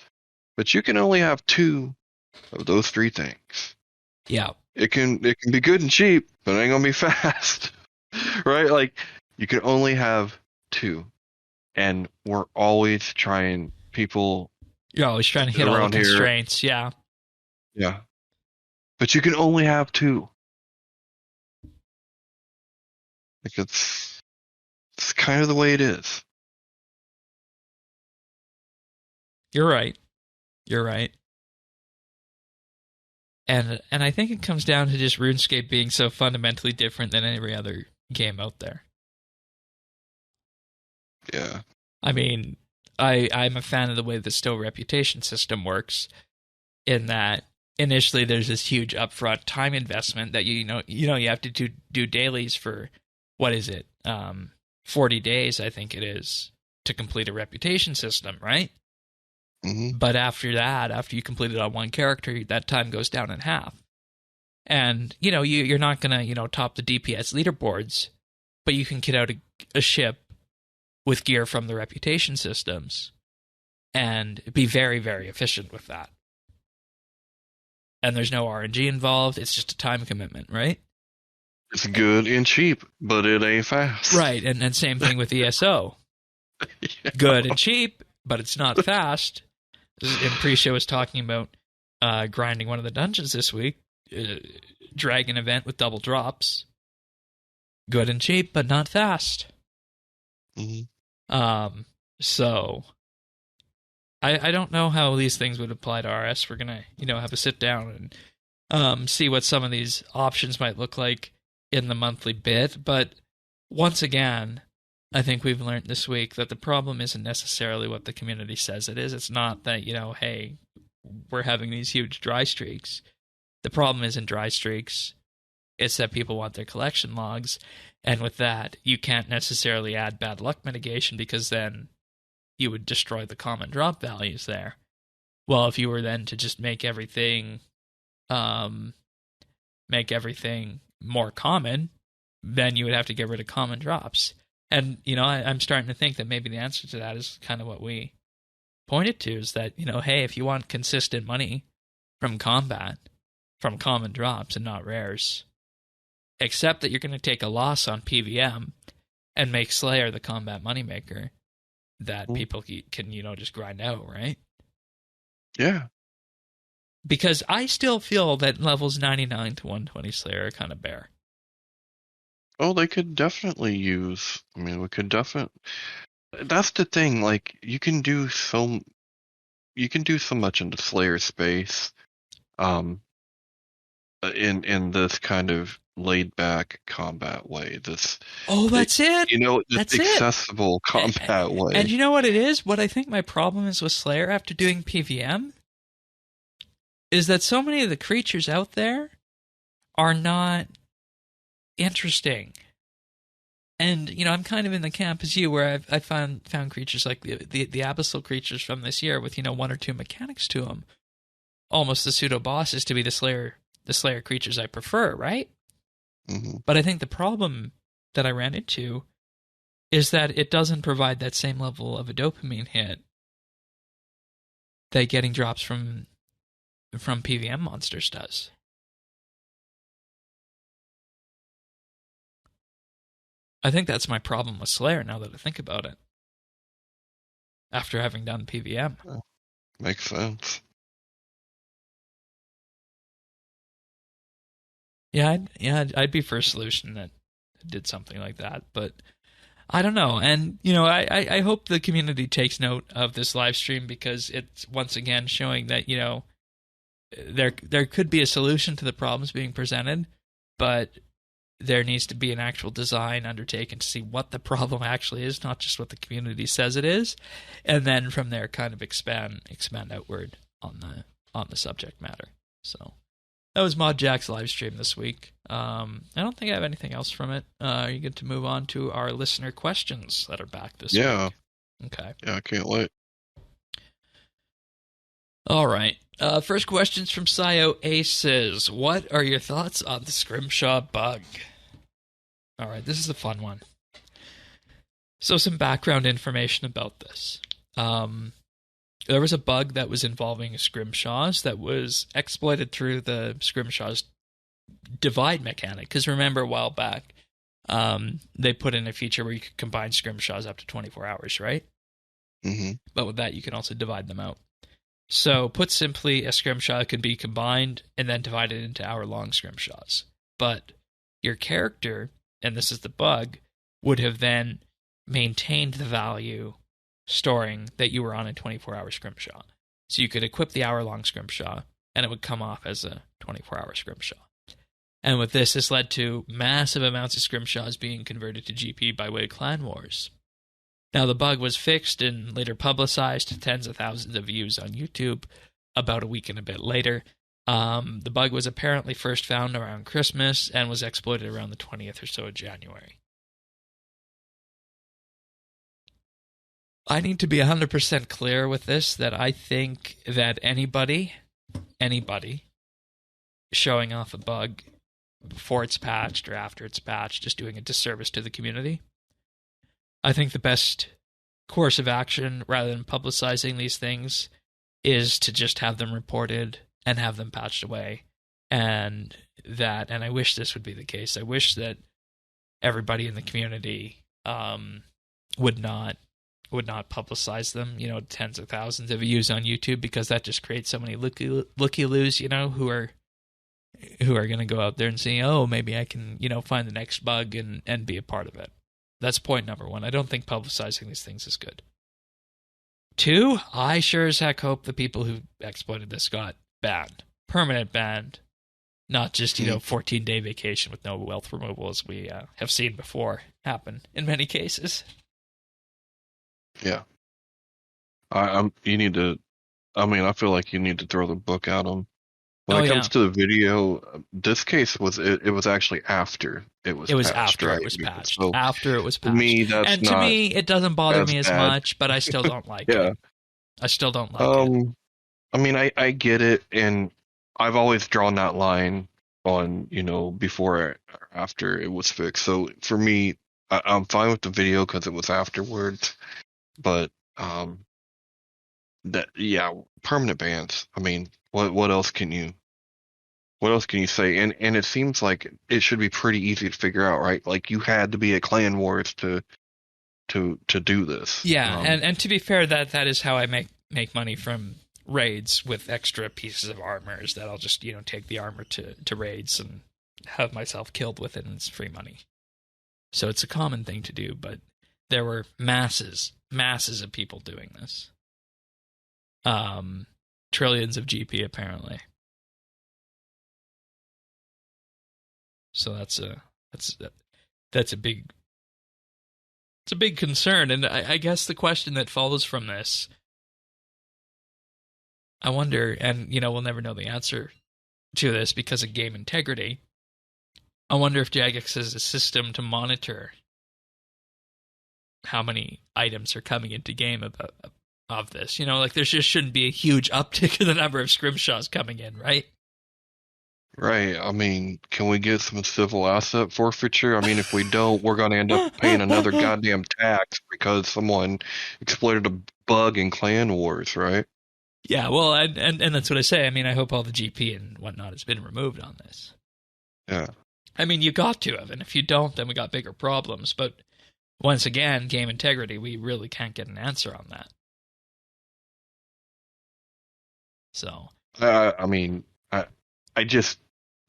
But you can only have two of those three things. Yeah. It can be good and cheap, but it ain't gonna be fast. Right? Like, you can only have two. And we're always trying, You're always trying to hit all the constraints, yeah. Yeah. But you can only have two. Like, it's kind of the way it is. You're right. And I think it comes down to just RuneScape being so fundamentally different than every other game out there. Yeah. I mean, I'm a fan of the way the Stowe reputation system works, in that initially there's this huge upfront time investment that you have to do dailies for, what is it, 40 days, I think it is, to complete a reputation system, right? Mm-hmm. But after that, after you complete it on one character, that time goes down in half. And, you're not going to, top the DPS leaderboards, but you can kit out a ship with gear from the reputation systems and be very, very efficient with that. And there's no RNG involved. It's just a time commitment, right? It's good and cheap, but it ain't fast. Right, and same thing with ESO. Yeah. Good and cheap, but it's not fast. And Pre-show was talking about grinding one of the dungeons this week. Dragon event with double drops. Good and cheap, but not fast. Mm-hmm. So I don't know how these things would apply to RS. We're gonna, have a sit down and see what some of these options might look like in the monthly bid. But once again, I think we've learned this week that the problem isn't necessarily what the community says it is. It's not that, hey, we're having these huge dry streaks. The problem isn't dry streaks. It's that people want their collection logs. And with that, you can't necessarily add bad luck mitigation because then you would destroy the common drop values there. Well, if you were then to just make everything more common, then you would have to get rid of common drops. And, I'm starting to think that maybe the answer to that is kind of what we pointed to, is that, hey, if you want consistent money from combat, from common drops and not rares, except that you're going to take a loss on PVM and make Slayer the combat moneymaker that people can, just grind out, right? Yeah. Because I still feel that levels 99 to 120 Slayer are kind of bare. Oh, they could definitely use. We could definitely. That's the thing. Like, you can do so much in the Slayer space, in this kind of laid back combat way. This. That's it. This accessible combat way. And you know what it is? What I think my problem is with Slayer after doing PVM is that so many of the creatures out there are not interesting. And, I'm kind of in the camp as you, where I've found creatures like the abyssal creatures from this year with, one or two mechanics to them. Almost the pseudo bosses to be the Slayer creatures I prefer, right? Mm-hmm. But I think the problem that I ran into is that it doesn't provide that same level of a dopamine hit that getting drops from PVM monsters does. I think that's my problem with Slayer now that I think about it. After having done PVM. Makes sense. Yeah, I'd be for a solution that did something like that, but I don't know. And, I hope the community takes note of this live stream, because it's once again showing that, there could be a solution to the problems being presented, but there needs to be an actual design undertaken to see what the problem actually is, not just what the community says it is, and then from there kind of expand outward on the subject matter. So that was Mod Jack's live stream this week. I don't think I have anything else from it. Are you good to move on to our listener questions that are back this week? Okay. Yeah, I can't wait. All right. First question's from Sio Aces. What are your thoughts on the Scrimshaw bug? All right, this is a fun one. So some background information about this. There was a bug that was involving Scrimshaws that was exploited through the Scrimshaw's divide mechanic. Because remember, a while back, they put in a feature where you could combine Scrimshaws up to 24 hours, right? Mm-hmm. But with that, you can also divide them out. So, put simply, a Scrimshaw could be combined and then divided into hour-long Scrimshaws. But your character, and this is the bug, would have then maintained the value storing that you were on a 24-hour Scrimshaw. So you could equip the hour-long Scrimshaw, and it would come off as a 24-hour Scrimshaw. And with this led to massive amounts of Scrimshaws being converted to GP by way of Clan Wars. Now, the bug was fixed and later publicized to tens of thousands of views on YouTube about a week and a bit later. The bug was apparently first found around Christmas and was exploited around the 20th or so of January. I need to be 100% clear with this, that I think that anybody showing off a bug before it's patched or after it's patched is doing a disservice to the community. I think the best course of action, rather than publicizing these things, is to just have them reported and have them patched away. And I wish this would be the case. I wish that everybody in the community would not publicize them, tens of thousands of views on YouTube, because that just creates so many looky-loos, who are going to go out there and say, oh, maybe I can, find the next bug and be a part of it. That's point number one. I don't think publicizing these things is good. Two, I sure as heck hope the people who exploited this got banned. Permanent banned. Not just, 14-day vacation with no wealth removal, as we have seen before happen in many cases. Yeah. I feel like you need to throw the book at them. When it comes to the video, this case was actually after it was patched, after right? it was patched. So after it was patched. To me, to me, it doesn't bother me as bad. much, but I still don't like yeah. it. I still don't like it. I mean, I get it, and I've always drawn that line on, before or after it was fixed. So for me, I'm fine with the video because it was afterwards. But permanent bans. I mean, what else can you say? And it seems like it should be pretty easy to figure out, right? Like, you had to be at Clan Wars to do this. Yeah, and to be fair, that is how I make money from raids with extra pieces of armor, is that I'll just take the armor to raids and have myself killed with it, and it's free money. So it's a common thing to do, but there were masses of people doing this. Trillions of GP apparently. So that's a big concern, and I guess the question that follows from this, I wonder, and we'll never know the answer to this because of game integrity. I wonder if Jagex has a system to monitor how many items are coming into game of this. There just shouldn't be a huge uptick in the number of Scrimshaws coming in, right? Right. I mean, can we get some civil asset forfeiture? I mean, if we don't, we're going to end up paying another goddamn tax because someone exploited a bug in Clan Wars, right? Yeah, well, and that's what I say. I mean, I hope all the GP and whatnot has been removed on this. Yeah. I mean, you got to have, and if you don't, then we got bigger problems. But once again, game integrity, we really can't get an answer on that. So. I mean, I just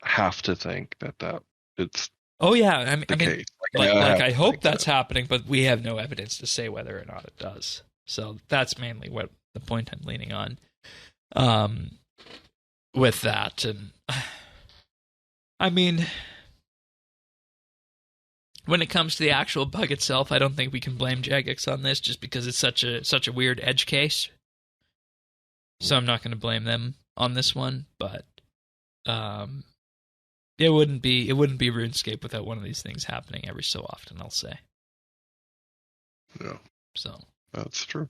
have to think that it's. Oh yeah, I mean, case. I hope that's happening, but we have no evidence to say whether or not it does. So that's mainly what the point I'm leaning on. With that, and I mean, when it comes to the actual bug itself, I don't think we can blame Jagex on this, just because it's such a weird edge case. So I'm not going to blame them on this one, but it wouldn't be RuneScape without one of these things happening every so often, I'll say. Yeah. So that's true.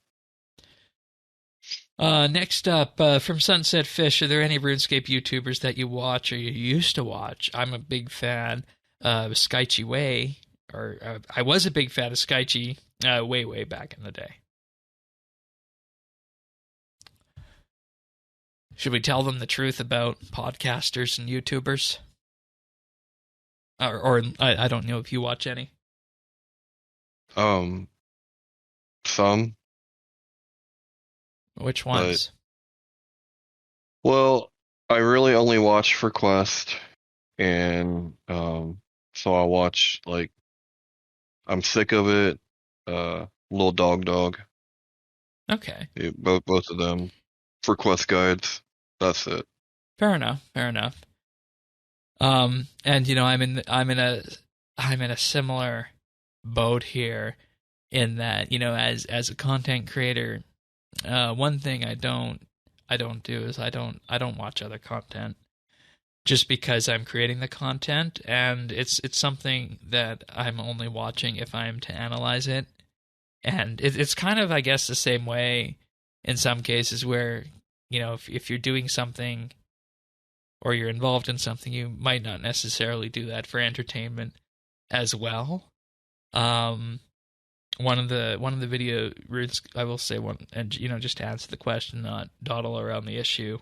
Next up, from Sunset Fish, are there any RuneScape YouTubers that you watch or you used to watch? I'm a big fan of Skychi Way, or I was a big fan of Skychi way back in the day. Should we tell them the truth about podcasters and YouTubers? Or I don't know if you watch any. Some. Which ones? Well, I really only watch for Quest, and so I watch, like, I'm sick of it. Little Dog. Okay. Yeah, both of them for Quest guides. That's it. Fair enough. And I'm in a similar boat here, in that as a content creator, one thing I don't do is I don't watch other content, just because I'm creating the content, and it's something that I'm only watching if I'm to analyze it And it's kind of, I guess, the same way in some cases where, if you're doing something or you're involved in something, you might not necessarily do that for entertainment as well. One of the video roots, I will say one, and just to answer the question, not dawdle around the issue.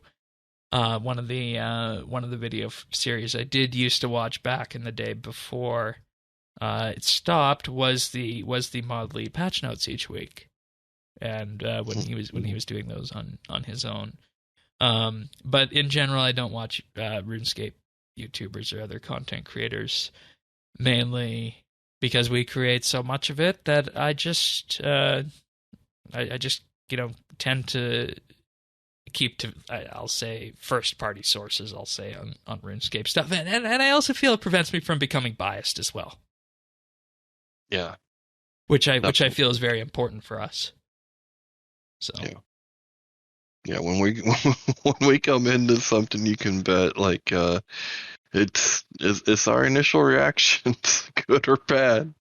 One of the video series I did used to watch back in the day before it stopped was the Modly patch notes each week, and when he was doing those on his own. But in general, I don't watch RuneScape YouTubers or other content creators, mainly because we create so much of it that I just tend to keep to, I'll say, first party sources, I'll say, on RuneScape stuff, and I also feel it prevents me from becoming biased as well. Yeah, which I feel is very important for us. So yeah, when we come into something, you can bet it's our initial reactions, good or bad.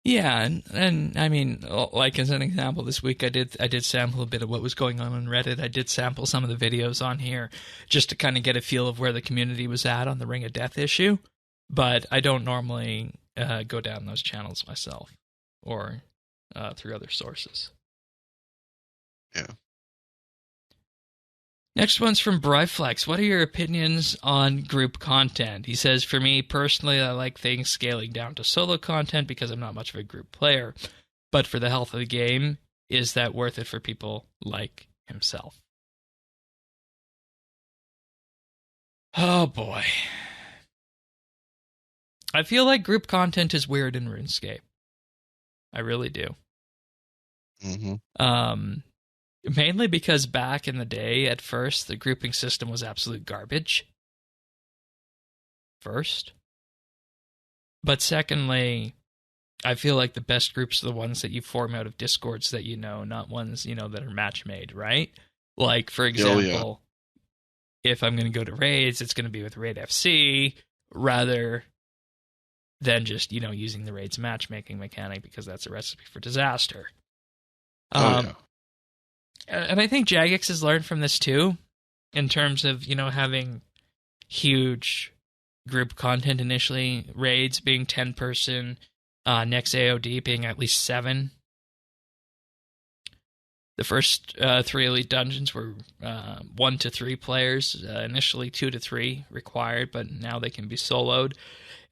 Yeah, and I mean, like as an example, this week I did sample a bit of what was going on Reddit. I did sample some of the videos on here just to kind of get a feel of where the community was at on the Ring of Death issue. But I don't normally go down those channels myself or through other sources. Yeah. Next one's from Bryflex. What are your opinions on group content? He says, for me personally, I like things scaling down to solo content because I'm not much of a group player. But for the health of the game, is that worth it for people like himself? Oh boy. I feel like group content is weird in RuneScape. I really do. Mm-hmm. Mainly because back in the day, at first, the grouping system was absolute garbage. First. But secondly, I feel like the best groups are the ones that you form out of Discords that you know, not ones, that are match-made, right? Like, for example, if I'm going to go to raids, it's going to be with Raid FC rather than just, using the raids matchmaking mechanic because that's a recipe for disaster. And I think Jagex has learned from this too, in terms of, having huge group content initially, raids being 10-person, next AOD being at least 7. The first 3 Elite Dungeons were 1 to 3 players, initially 2 to 3 required, but now they can be soloed.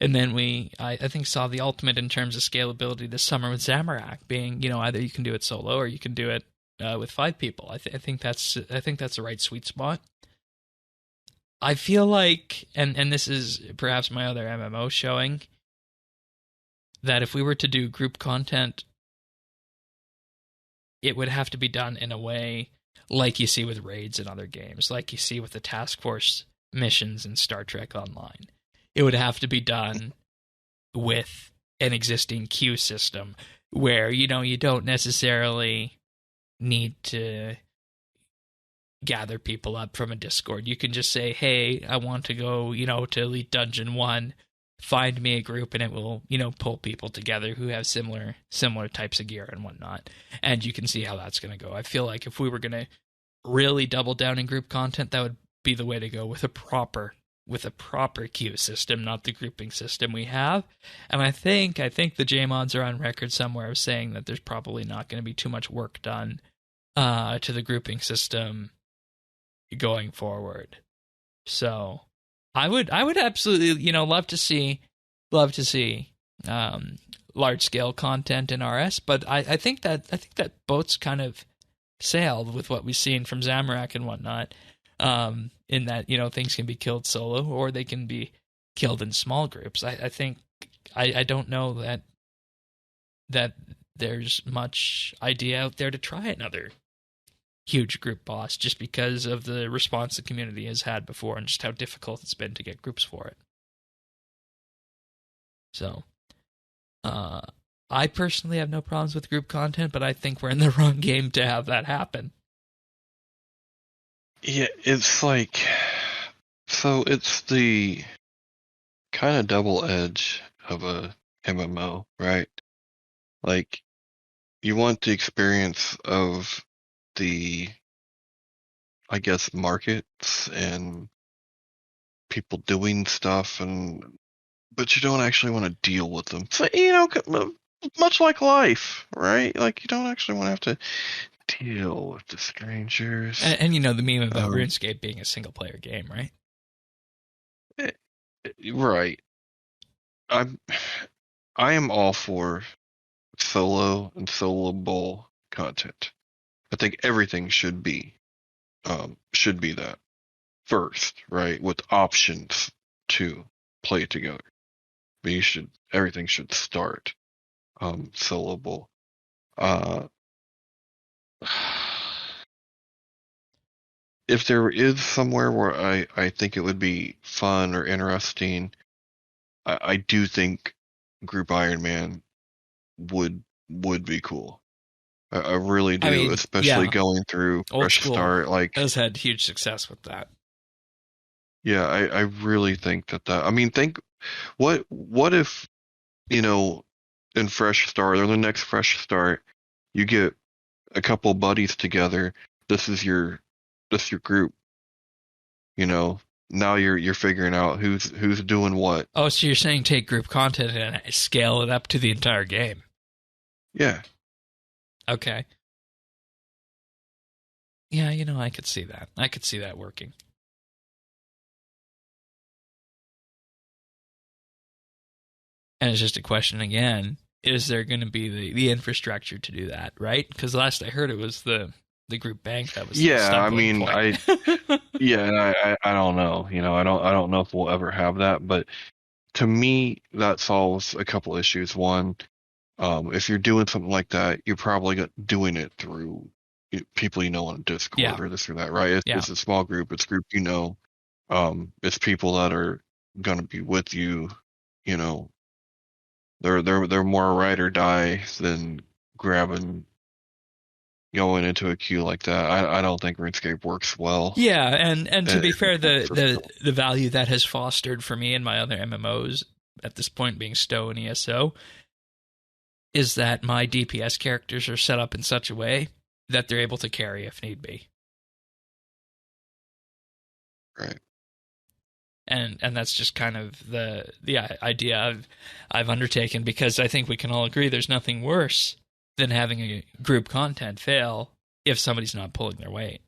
And then I think, saw the ultimate in terms of scalability this summer with Zamorak being, either you can do it solo or you can do it with 5 people. I think that's the right sweet spot. I feel like, and this is perhaps my other MMO showing, that if we were to do group content, it would have to be done in a way like you see with raids in other games, like you see with the task force missions in Star Trek Online. It would have to be done with an existing queue system where, you don't necessarily need to gather people up from a Discord. You can just say, hey, I want to go, to Elite Dungeon 1, find me a group, and it will, pull people together who have similar types of gear and whatnot. And you can see how that's going to go. I feel like if we were going to really double down in group content, that would be the way to go, with a proper queue system, not the grouping system we have. And I think the JMods are on record somewhere of saying that there's probably not going to be too much work done to the grouping system going forward. So I would absolutely, love to see large scale content in RS, but I think that boat's kind of sailed with what we've seen from Zamorak and whatnot. In that, things can be killed solo or they can be killed in small groups. I think I don't know that there's much idea out there to try another huge group boss just because of the response the community has had before and just how difficult it's been to get groups for it. So, I personally have no problems with group content, but I think we're in the wrong game to have that happen. Yeah, it's like, so it's the kind of double edge of a MMO, right? Like, you want the experience of the, I guess, markets and people doing stuff, but you don't actually want to deal with them. So, much like life, right? Like, you don't actually want to have to deal with the strangers. And the meme about RuneScape being a single player game, right? Right. I am all for solo and soloable content. I think everything should be that first, right? With options to play together. But everything should start soloable. Uh, if there is somewhere where I think it would be fun or interesting, I do think Group Iron Man would be cool. I really do, I mean, especially going through Old Fresh School Start. Like, has had huge success with that. yeah, I really think I mean, what if, in Fresh Start or the next Fresh Start, you get a couple buddies together. This is your group. Now you're figuring out who's doing what. Oh, so you're saying take group content and scale it up to the entire game? Yeah. Okay. Yeah, I could see that. I could see that working. And it's just a question again, is there going to be the infrastructure to do that, right? Because last I heard it was the group bank that was the stumbling point. I don't know. I don't know if we'll ever have that, but to me that solves a couple issues. One, if you're doing something like that, you're probably doing it through people on Discord or this or that, right? It's a small group. It's a group it's people that are going to be with you. They're more ride or die than going into a queue like that. I don't think RuneScape works well. Yeah, and to be fair, the value that has fostered for me and my other MMOs at this point, being Stowe and ESO, is that my DPS characters are set up in such a way that they're able to carry if need be. Right. And that's just kind of the idea I've undertaken, because I think we can all agree there's nothing worse than having a group content fail if somebody's not pulling their weight.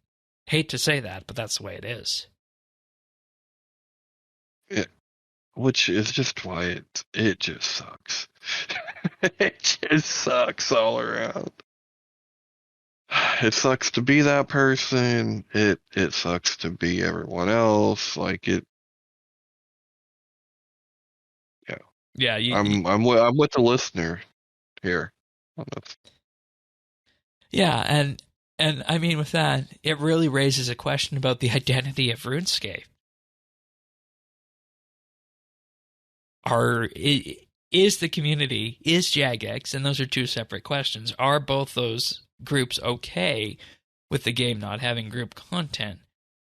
Hate to say that, but that's the way it is. Which is just why it just sucks. It just sucks all around. It sucks to be that person. It sucks to be everyone else. Like it. Yeah. Yeah. I'm with the listener here on this. Yeah, and I mean, with that, it really raises a question about the identity of RuneScape. Is the community, is Jagex, and those are two separate questions, are both those groups okay with the game not having group content?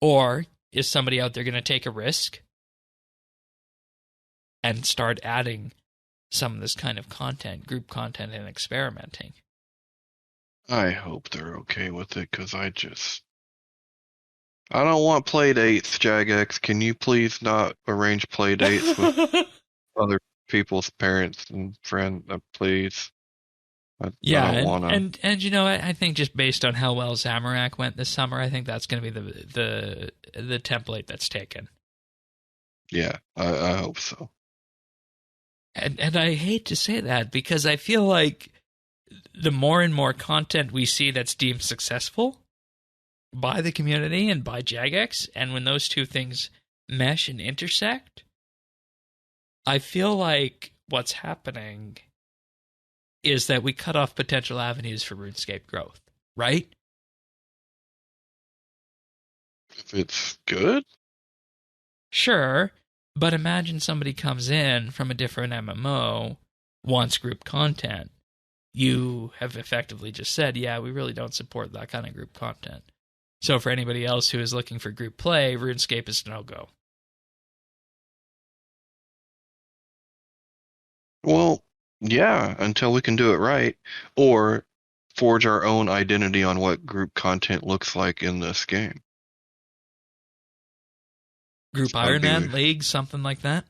Or is somebody out there going to take a risk and start adding some of this kind of content, group content, and experimenting? I hope they're okay with it, because I don't want play dates, Jagex. Can you please not arrange play dates with other people's parents and friends, please? I don't want to. And I think just based on how well Zamorak went this summer, I think that's going to be the template that's taken. Yeah, I hope so. And I hate to say that, because I feel like the more and more content we see that's deemed successful by the community and by Jagex, and when those two things mesh and intersect, I feel like what's happening is that we cut off potential avenues for RuneScape growth, right? If it's good? Sure, but imagine somebody comes in from a different MMO, wants group content. You have effectively just said, yeah, we really don't support that kind of group content. So for anybody else who is looking for group play, RuneScape is no-go. Well, yeah, until we can do it right. Or forge our own identity on what group content looks like in this game. Group Iron Man, League, something like that?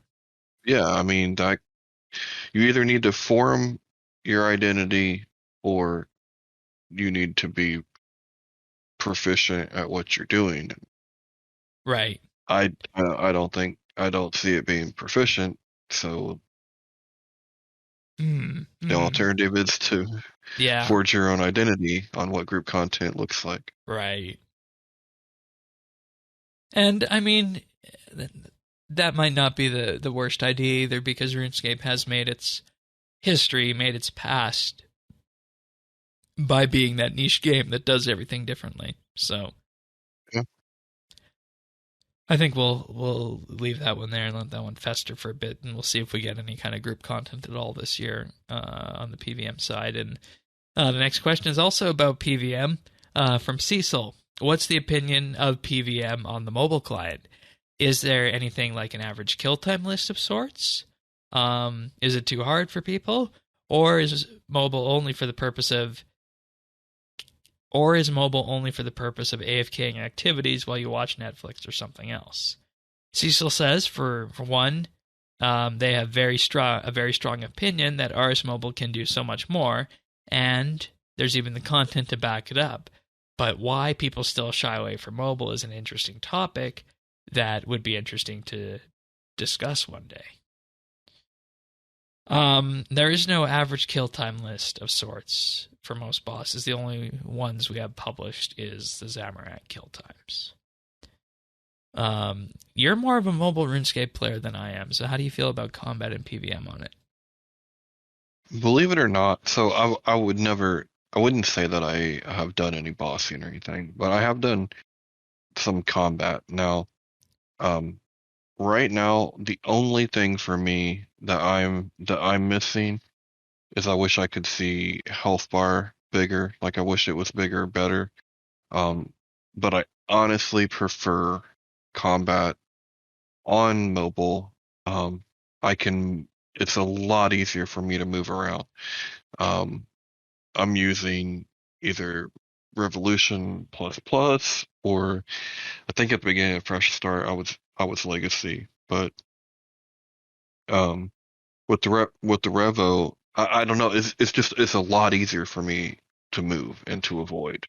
Yeah, I mean, that you either need to form your identity or you need to be proficient at what you're doing. Right. I don't see it being proficient, so the alternative is to forge your own identity on what group content looks like. Right. And I mean, that might not be the worst idea either, because RuneScape has made its history, made its past by being that niche game that does everything differently. So yeah. I think we'll leave that one there and let that one fester for a bit, and we'll see if we get any kind of group content at all this year on the PVM side. And the next question is also about PVM from Cecil. What's the opinion of PVM on the mobile client? Is there anything like an average kill time list of sorts? Is it too hard for people? Or is mobile only for the purpose of AFKing activities while you watch Netflix or something else? Cecil says, for one, they have a very strong opinion that RS Mobile can do so much more, and there's even the content to back it up. But why people still shy away from mobile is an interesting topic that would be interesting to discuss one day. There is no average kill time list of sorts for most bosses. The only ones we have published is the Zamorak kill times. You're more of a mobile RuneScape player than I am, so how do you feel about combat and PVM on it? Believe it or not, so I wouldn't say that I have done any bossing or anything, but I have done some combat. Now, right now, the only thing for me that I'm missing is I wish I could see health bar bigger. Like, I wish it was bigger, better. But I honestly prefer combat on mobile. It's a lot easier for me to move around. I'm using either Revolution ++ or I think at the beginning of Fresh Start I was Legacy, but with the Revo, I don't know, it's a lot easier for me to move and to avoid.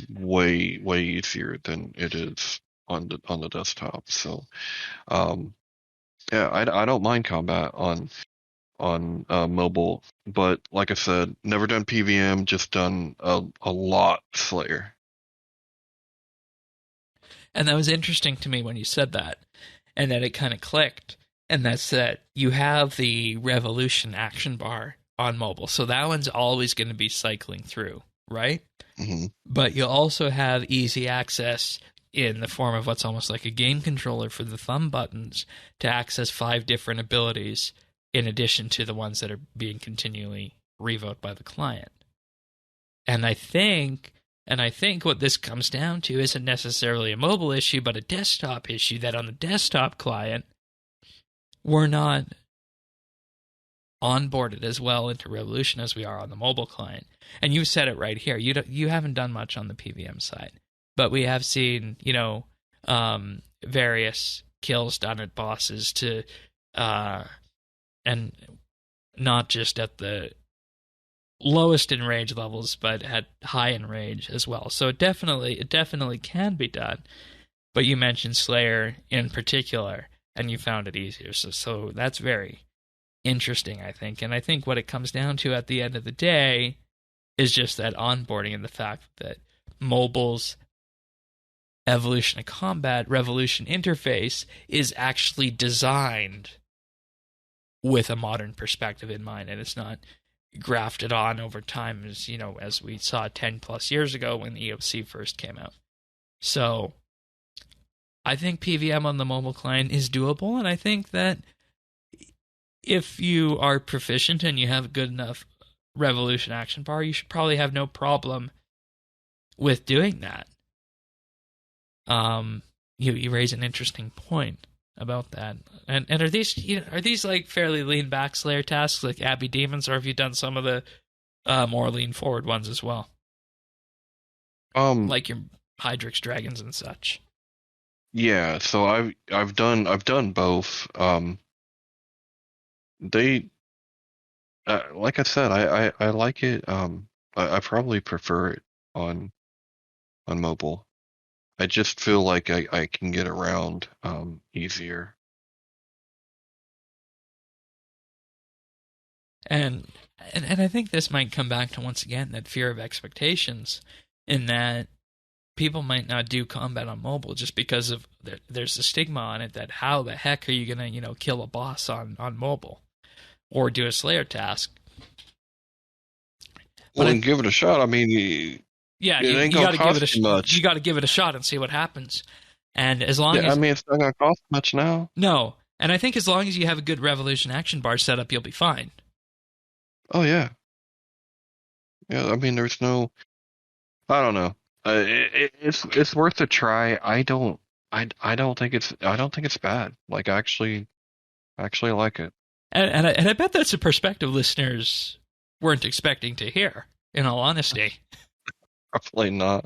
Way easier than it is on the desktop. So yeah, I don't mind combat on mobile, but like I said, never done PVM, just done a lot Slayer. And that was interesting to me when you said that, and that it kind of clicked, and that's that you have the Revolution action bar on mobile, so that one's always going to be cycling through, right? Mm-hmm. But you also have easy access in the form of what's almost like a game controller for the thumb buttons to access 5 different abilities in addition to the ones that are being continually revoked by the client. And I think what this comes down to isn't necessarily a mobile issue, but a desktop issue, that on the desktop client, we're not onboarded as well into Revolution as we are on the mobile client. And you said it right here. You haven't done much on the PVM side, but we have seen, various kills done at bosses to, and not just at the lowest in rage levels, but at high in rage as well. So it definitely can be done. But you mentioned Slayer in particular, and you found it easier. So that's very interesting, I think. And I think what it comes down to at the end of the day is just that onboarding and the fact that mobile's Evolution of Combat Revolution interface is actually designed with a modern perspective in mind, and it's not grafted on over time as we saw 10 plus years ago when the EOC first came out. So I think PVM on the mobile client is doable, and I think that if you are proficient and you have a good enough Revolution action bar, you should probably have no problem with doing that. You raise an interesting point about that. And are these like fairly lean back Slayer tasks like Abbey Demons, or have you done some of the more lean forward ones as well, Um, like your Hydrix dragons and such. yeah, so I've done both. They like I said, I like it. I probably prefer it on mobile. I just feel like I can get around easier. And I think this might come back to, once again, that fear of expectations, in that people might not do combat on mobile just because of there's a stigma on it that how the heck are you gonna kill a boss on mobile or do a Slayer task. Well, then give it a shot. I mean, yeah, it you ain't got gonna to give it cost much. you got to give it a shot and see what happens. And as long as I mean, it's not gonna cost much now. no, and I think as long as you have a good Revolution action bar set up, you'll be fine. Oh yeah, yeah. I mean, there's no. I don't know. It's worth a try. I don't think it's bad. Like I actually like it. And I bet that's a perspective listeners weren't expecting to hear, in all honesty. Probably not.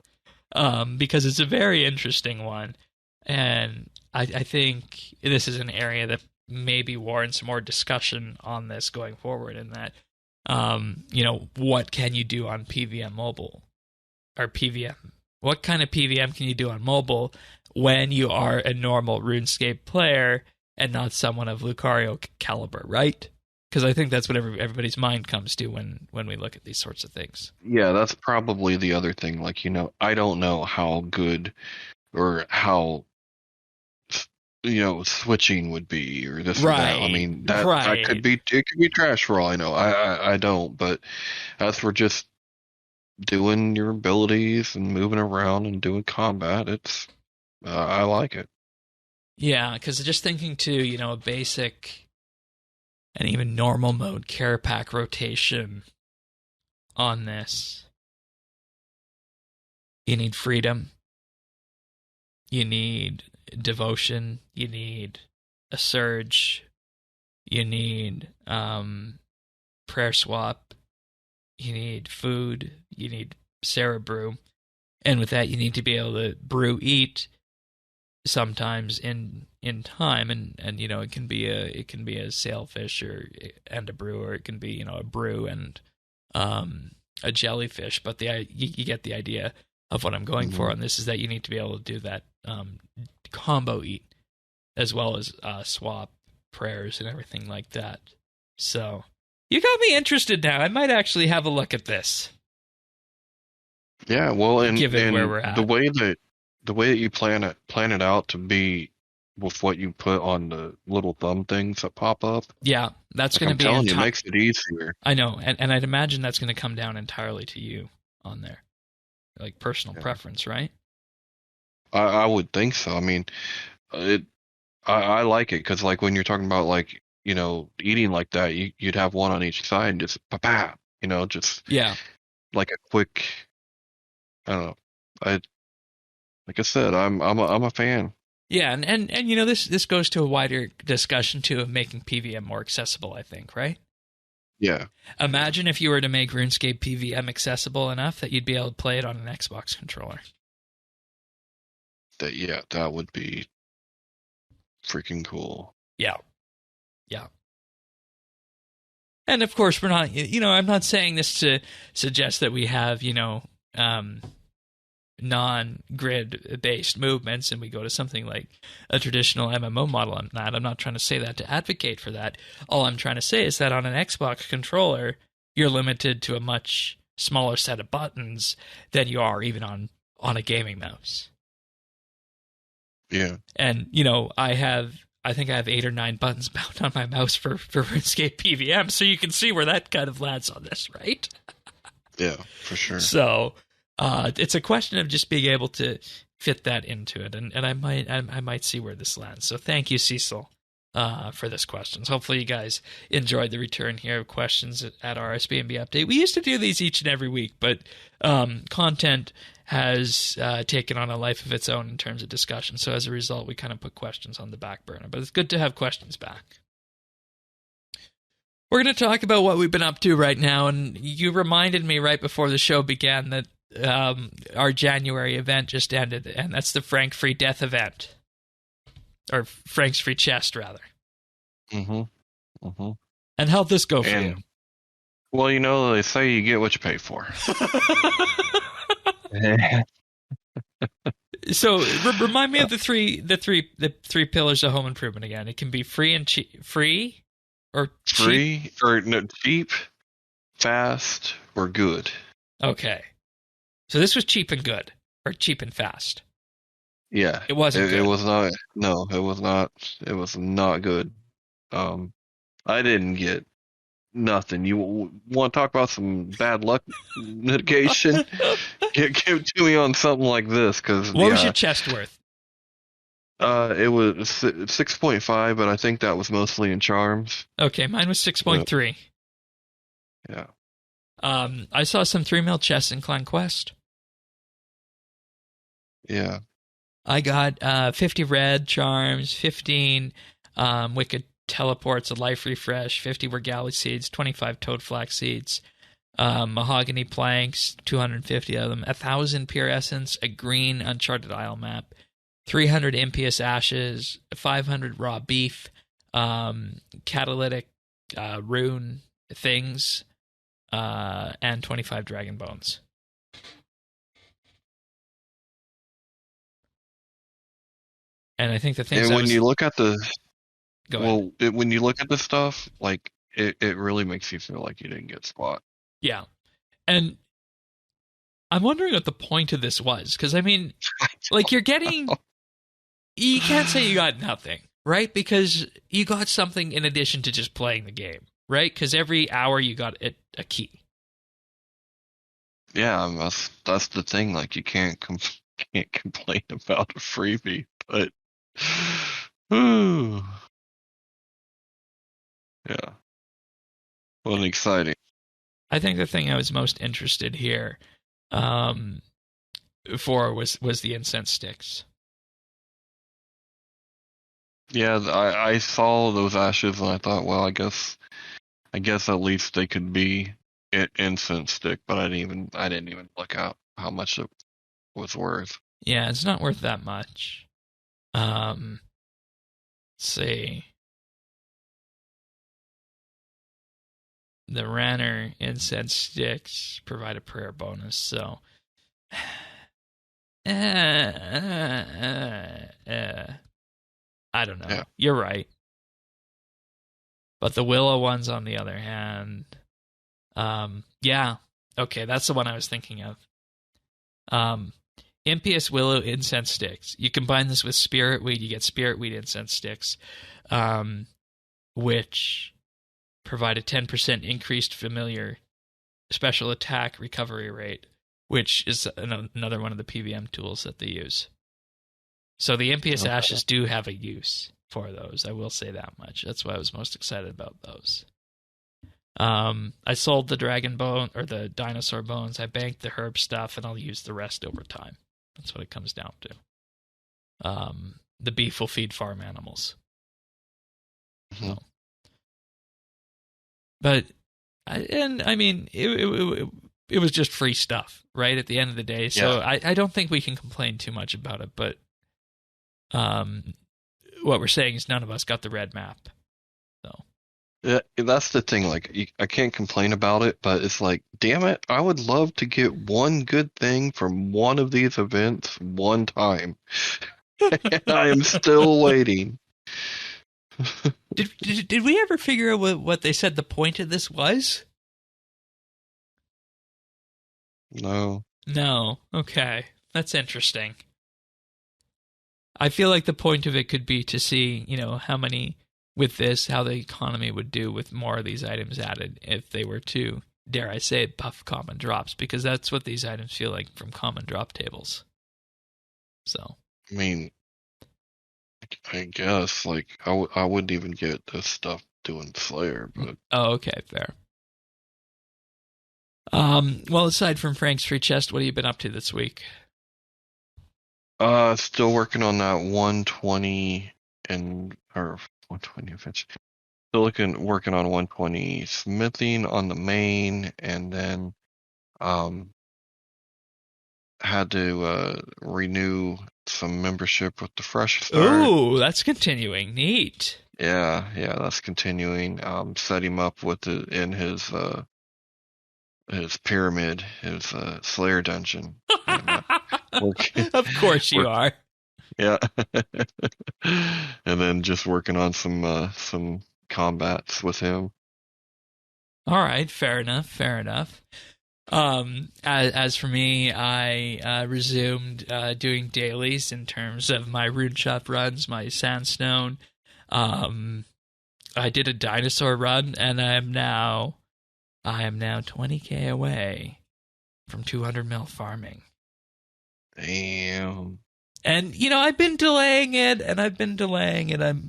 Because it's a very interesting one. And I think this is an area that maybe warrants more discussion on this going forward, in that, what can you do on PVM mobile? Or PVM. What kind of PVM can you do on mobile when you are a normal RuneScape player and not someone of Lucario caliber, right? Because I think that's what everybody's mind comes to when we look at these sorts of things. Yeah, that's probably the other thing. Like, I don't know how good or how switching would be or this or that. I mean, that could be, it could be trash for all I know. I don't, but as for just doing your abilities and moving around and doing combat, it's I like it. Yeah, because just thinking too, a basic and even normal mode care pack rotation on this. You need freedom. You need devotion. You need a surge. You need prayer swap. You need food. You need Sarah brew. And with that, you need to be able to brew eat sometimes in time, and it can be a sailfish and a brew, or it can be a brew and a jellyfish. But you get the idea of what I'm going for on this, is that you need to be able to do that combo eat as well as swap prayers and everything like that. So you got me interested now. I might actually have a look at this. Yeah, well, and given where we're at, the way that you plan it out to be with what you put on the little thumb things that pop up. Yeah, that's going to be. I'm telling you, it makes it easier. I know, and I'd imagine that's going to come down entirely to you on there, like personal preference, right? I would think so. I mean, I like it because, like, when you're talking about, like, eating like that, you'd have one on each side and just pa, just like a quick. I don't know. Like I said, I'm a fan. Yeah, and this goes to a wider discussion too of making PVM more accessible, I think, right? Yeah. Imagine if you were to make RuneScape PVM accessible enough that you'd be able to play it on an Xbox controller. That would be freaking cool. Yeah. Yeah. And of course, we're not, I'm not saying this to suggest that we have, non-grid based movements and we go to something like a traditional MMO model on that. I'm not trying to say that to advocate for that. All I'm trying to say is that on an Xbox controller, you're limited to a much smaller set of buttons than you are even on a gaming mouse. Yeah. And, I think I have 8 or 9 buttons bound on my mouse for RuneScape PVM, so you can see where that kind of lands on this, right? Yeah, for sure. So it's a question of just being able to fit that into it, and I might see where this lands. So thank you, Cecil, for this questions. Hopefully you guys enjoyed the return here of questions at RSBANDB Update. We used to do these each and every week, but content has taken on a life of its own in terms of discussion. So as a result, we kind of put questions on the back burner. But it's good to have questions back. We're going to talk about what we've been up to right now, and you reminded me right before the show began that our January event just ended, and that's the Frank Free Death event. Or Frank's Free Chest, rather. Mm-hmm. Mm-hmm. And how'd this go for you? Well, they say you get what you pay for. So remind me of the three pillars of home improvement again. It can be free and cheap, cheap, fast, or good. Okay, so this was cheap and good, or cheap and fast. Yeah, it wasn't. It was not. No, it was not. It was not good. I didn't get nothing. You want to talk about some bad luck mitigation? Give it to me on something like this, because what was your chest worth? It was 6.5, but I think that was mostly in charms. Okay, mine was 6.3. Yeah. I saw some 3-mil chests in Clan Quest. Yeah. I got 50 red charms, 15 wicked teleports, a life refresh, 50 were galley seeds, 25 toad flax seeds, mahogany planks, 250 of them, 1,000 pure essence, a green Uncharted Isle map, 300 impious ashes, 500 raw beef, catalytic rune things, and 25 dragon bones. And I think the things. And when you look at the, when you look at the stuff, like it really makes you feel like you didn't get squat. Yeah, and I'm wondering what the point of this was, because I mean, like you're getting, you can't say you got nothing, right? Because you got something in addition to just playing the game, right? Because every hour you got a key. Yeah, that's the thing. Like you can't complain about a freebie, but yeah, well, exciting. I think the thing I was most interested here for was the incense sticks. Yeah, I saw those ashes and I thought, well, I guess at least they could be incense stick, but I didn't even look out how much it was worth. Yeah, it's not worth that much. Let's see. The Ranner incense sticks provide a prayer bonus, so I don't know. Yeah. You're right. But the Willow ones, on the other hand, yeah, okay, that's the one I was thinking of. Impious Willow incense sticks. You combine this with Spirit Weed, you get Spirit Weed incense sticks, which provide a 10% increased familiar special attack recovery rate, which is another one of the PVM tools that they use. So the Impious Ashes do have a use for those. I will say that much. That's why I was most excited about those. I sold the dragon bone or the dinosaur bones. I banked the herb stuff, and I'll use the rest over time. That's what it comes down to. The beef will feed farm animals. Mm-hmm. So. But, I mean, it was just free stuff, right, at the end of the day. So yeah. I don't think we can complain too much about it. But what we're saying is none of us got the red map. So. Yeah, that's the thing. Like, I can't complain about it, but it's like, damn it, I would love to get one good thing from one of these events one time. And I am still waiting. Did we ever figure out what they said the point of this was? No. No. Okay. That's interesting. I feel like the point of it could be to see, how many... with this, how the economy would do with more of these items added if they were to, dare I say, buff common drops, because that's what these items feel like from common drop tables. So. I mean, I guess, like, I wouldn't even get this stuff doing Slayer, but... Oh, okay, fair. Well, aside from Frank's Free Chest, what have you been up to this week? Still working on that 120 or 120 eventually. working on 120 smithing on the main, and then had to renew some membership with the Fresh Start. Ooh, that's continuing. Neat. Yeah, that's continuing. Set him up with in his pyramid, his Slayer dungeon. And, Of course you are. Yeah. And then just working on some combats with him. All right, fair enough. As for me, I resumed doing dailies in terms of my rune shop runs, my sandstone. I did a dinosaur run, and I am now 20k away from 200 mil farming. Damn. And, I've been delaying it, and I've been delaying it. And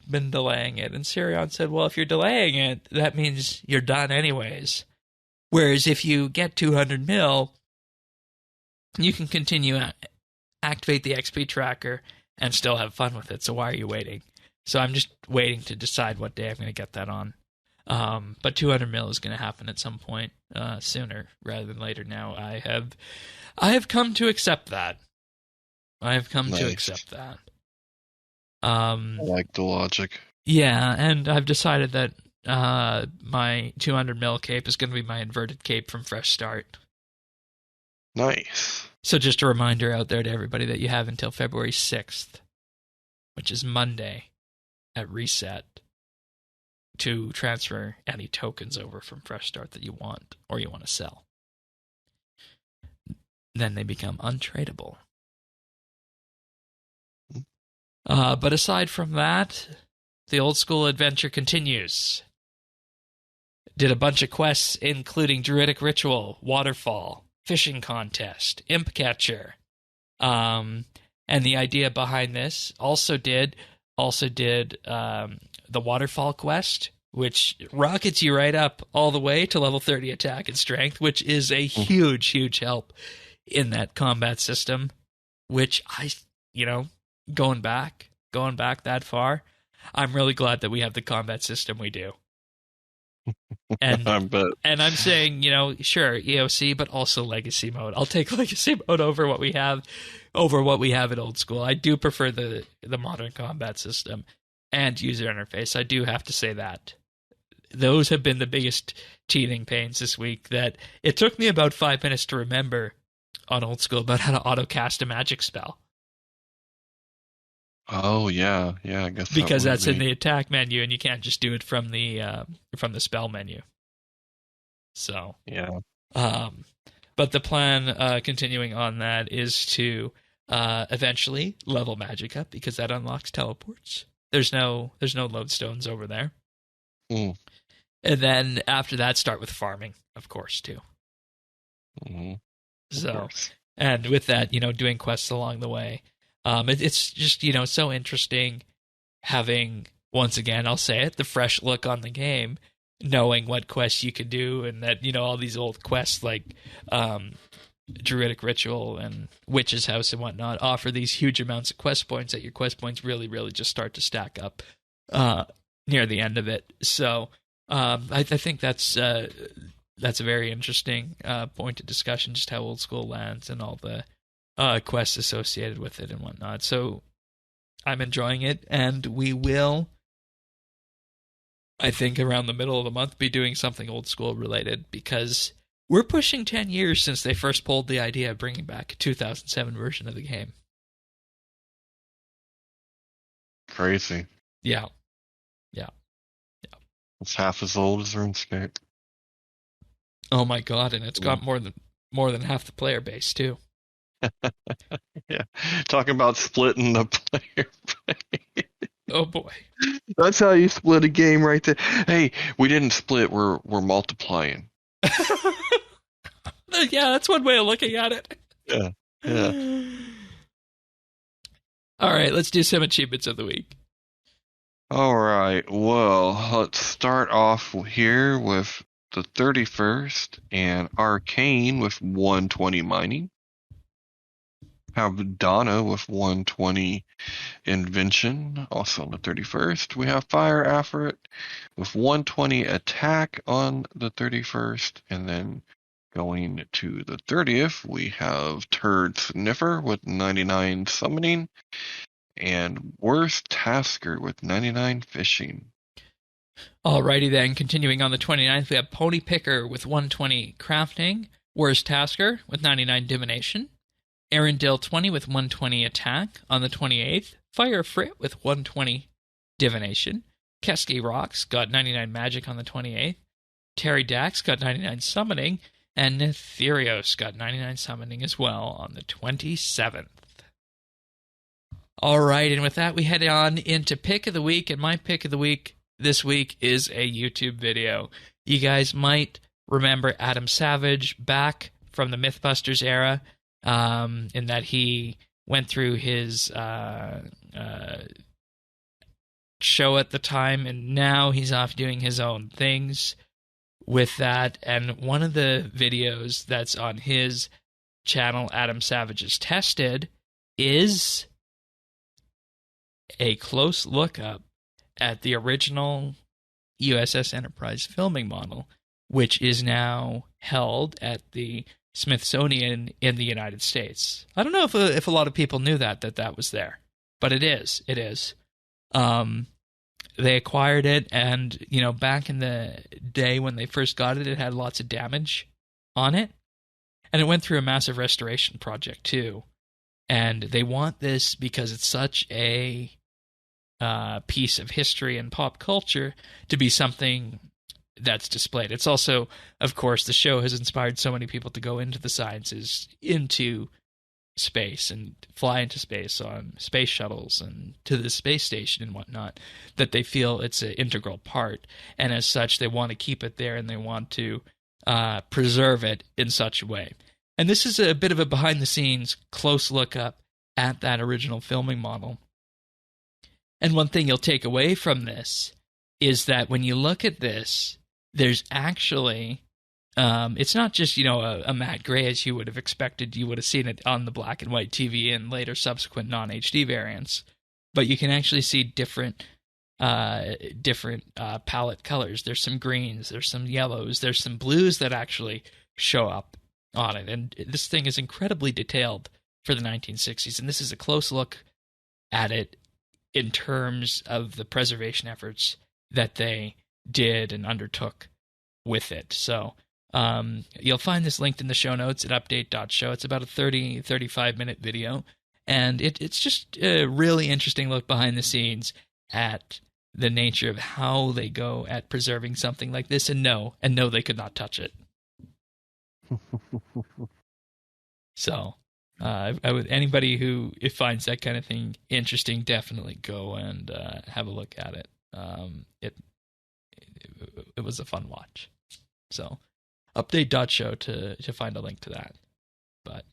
Sirion said, well, if you're delaying it, that means you're done anyways. Whereas if you get 200 mil, you can continue activate the XP tracker and still have fun with it. So why are you waiting? So I'm just waiting to decide what day I'm going to get that on. But 200 mil is going to happen at some point sooner rather than later. Now I have come to accept that. I like the logic. Yeah, and I've decided that my 200 mil cape is going to be my inverted cape from Fresh Start. Nice. So just a reminder out there to everybody that you have until February 6th, which is Monday, at reset, to transfer any tokens over from Fresh Start that you want or you want to sell. Then they become untradeable. But aside from that, the old school adventure continues. Did a bunch of quests, including Druidic Ritual, Waterfall, Fishing Contest, Imp Catcher. And the idea behind this also did the Waterfall quest, which rockets you right up all the way to level 30 attack and strength, which is a huge, huge help in that combat system, which going back that far, I'm really glad that we have the combat system we do. And I'm saying, sure, EOC, but also legacy mode. I'll take legacy mode over what we have at old school. I do prefer the modern combat system and user interface. I do have to say that. Those have been the biggest teething pains this week, that it took me about 5 minutes to remember on old school about how to auto cast a magic spell. Oh yeah, I guess because that's in the attack menu, and you can't just do it from the spell menu. So yeah. But the plan, continuing on that, is to eventually level magic up, because that unlocks teleports. There's no lodestones over there. Mm. And then after that, start with farming, of course, too. Mm-hmm. So, and with that, doing quests along the way. It's just, so interesting having, once again, I'll say it, the fresh look on the game, knowing what quests you can do, and that, all these old quests like Druidic Ritual and Witch's House and whatnot offer these huge amounts of quest points, that your quest points really, really just start to stack up near the end of it. So I think that's a very interesting point of discussion, just how old school lands and all the quests associated with it and whatnot. So I'm enjoying it, and we will, I think, around the middle of the month, be doing something old school related, because we're pushing 10 years since they first pulled the idea of bringing back a 2007 version of the game. Crazy. Yeah. It's half as old as RuneScape. Oh my god, and it's got more than half the player base too. Yeah, talking about splitting the player base. Oh boy, that's how you split a game right there. Hey, we didn't split. We're multiplying. Yeah, that's one way of looking at it. Yeah. All right, let's do some achievements of the week. All right. Well, let's start off here with the 31st and Arcane with 120 mining. have Donna with 120 invention, also on the 31st. We have Fire Afrit with 120 attack on the 31st. And then going to the 30th, we have Turd Sniffer with 99 summoning and Worst Tasker with 99 fishing. Alrighty then, continuing on the 29th, we have Pony Picker with 120 crafting, Worst Tasker with 99 divination, Arendelle 20 with 120 attack on the 28th, Fire Frit with 120 divination, Keski Rocks got 99 magic on the 28th, Terry Dax got 99 summoning, and Netherios got 99 summoning as well on the 27th. Alright, and with that we head on into Pick of the Week, and my Pick of the Week this week is a YouTube video. You guys might remember Adam Savage back from the Mythbusters era, in that he went through his show at the time, and now he's off doing his own things with that. And one of the videos that's on his channel, Adam Savage's Tested, is a close look up at the original USS Enterprise filming model, which is now held at the Smithsonian in the United States. I don't know if a lot of people knew that was there, but it is. It is. They acquired it, and back in the day when they first got it, it had lots of damage on it, and it went through a massive restoration project too. And they want this because it's such a piece of history and pop culture to be something that's displayed. It's also, of course, the show has inspired so many people to go into the sciences, into space, and fly into space on space shuttles and to the space station and whatnot, that they feel it's an integral part. And as such, they want to keep it there, and they want to preserve it in such a way. And this is a bit of a behind-the-scenes close look up at that original filming model. And one thing you'll take away from this is that when you look at this, there's actually, it's not just, a matte gray as you would have expected. You would have seen it on the black and white TV and later subsequent non-HD variants. But you can actually see different palette colors. There's some greens, there's some yellows, there's some blues that actually show up on it. And this thing is incredibly detailed for the 1960s. And this is a close look at it in terms of the preservation efforts that they did and undertook with it. So you'll find this linked in the show notes at update.show. It's about a 35-minute video, and it's just a really interesting look behind the scenes at the nature of how they go at preserving something like this, and no, they could not touch it. So I would, anybody who finds that kind of thing interesting, definitely go and have a look at it. It was a fun watch. So update.show to find a link to that. But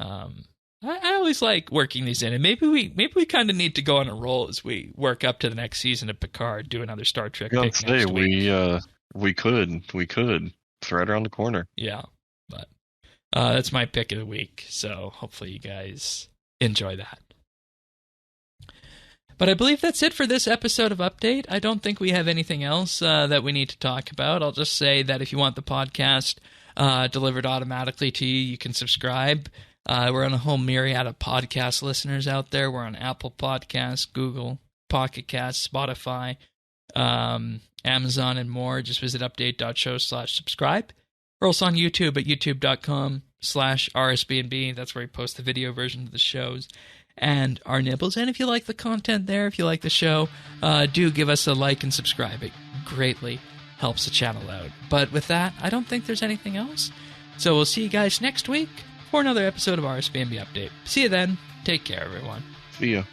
I always like working these in, and maybe we kind of need to go on a roll as we work up to the next season of Picard, do another Star Trek pick next week. We could. It's right around the corner. Yeah, but that's my pick of the week, so hopefully you guys enjoy that. But I believe that's it for this episode of Update. I don't think we have anything else that we need to talk about. I'll just say that if you want the podcast delivered automatically to you, you can subscribe. We're on a whole myriad of podcast listeners out there. We're on Apple Podcasts, Google, Pocket Casts, Spotify, Amazon, and more. Just visit update.show/subscribe. We're also on YouTube at youtube.com/RSBANDB. That's where we post the video version of the shows and our nibbles. And if you like the content there, if you like the show, do give us a like and subscribe. It greatly helps the channel out. But with that, I don't think there's anything else. So we'll see you guys next week for another episode of RSBANDB Update. See you then. Take care, everyone. See ya.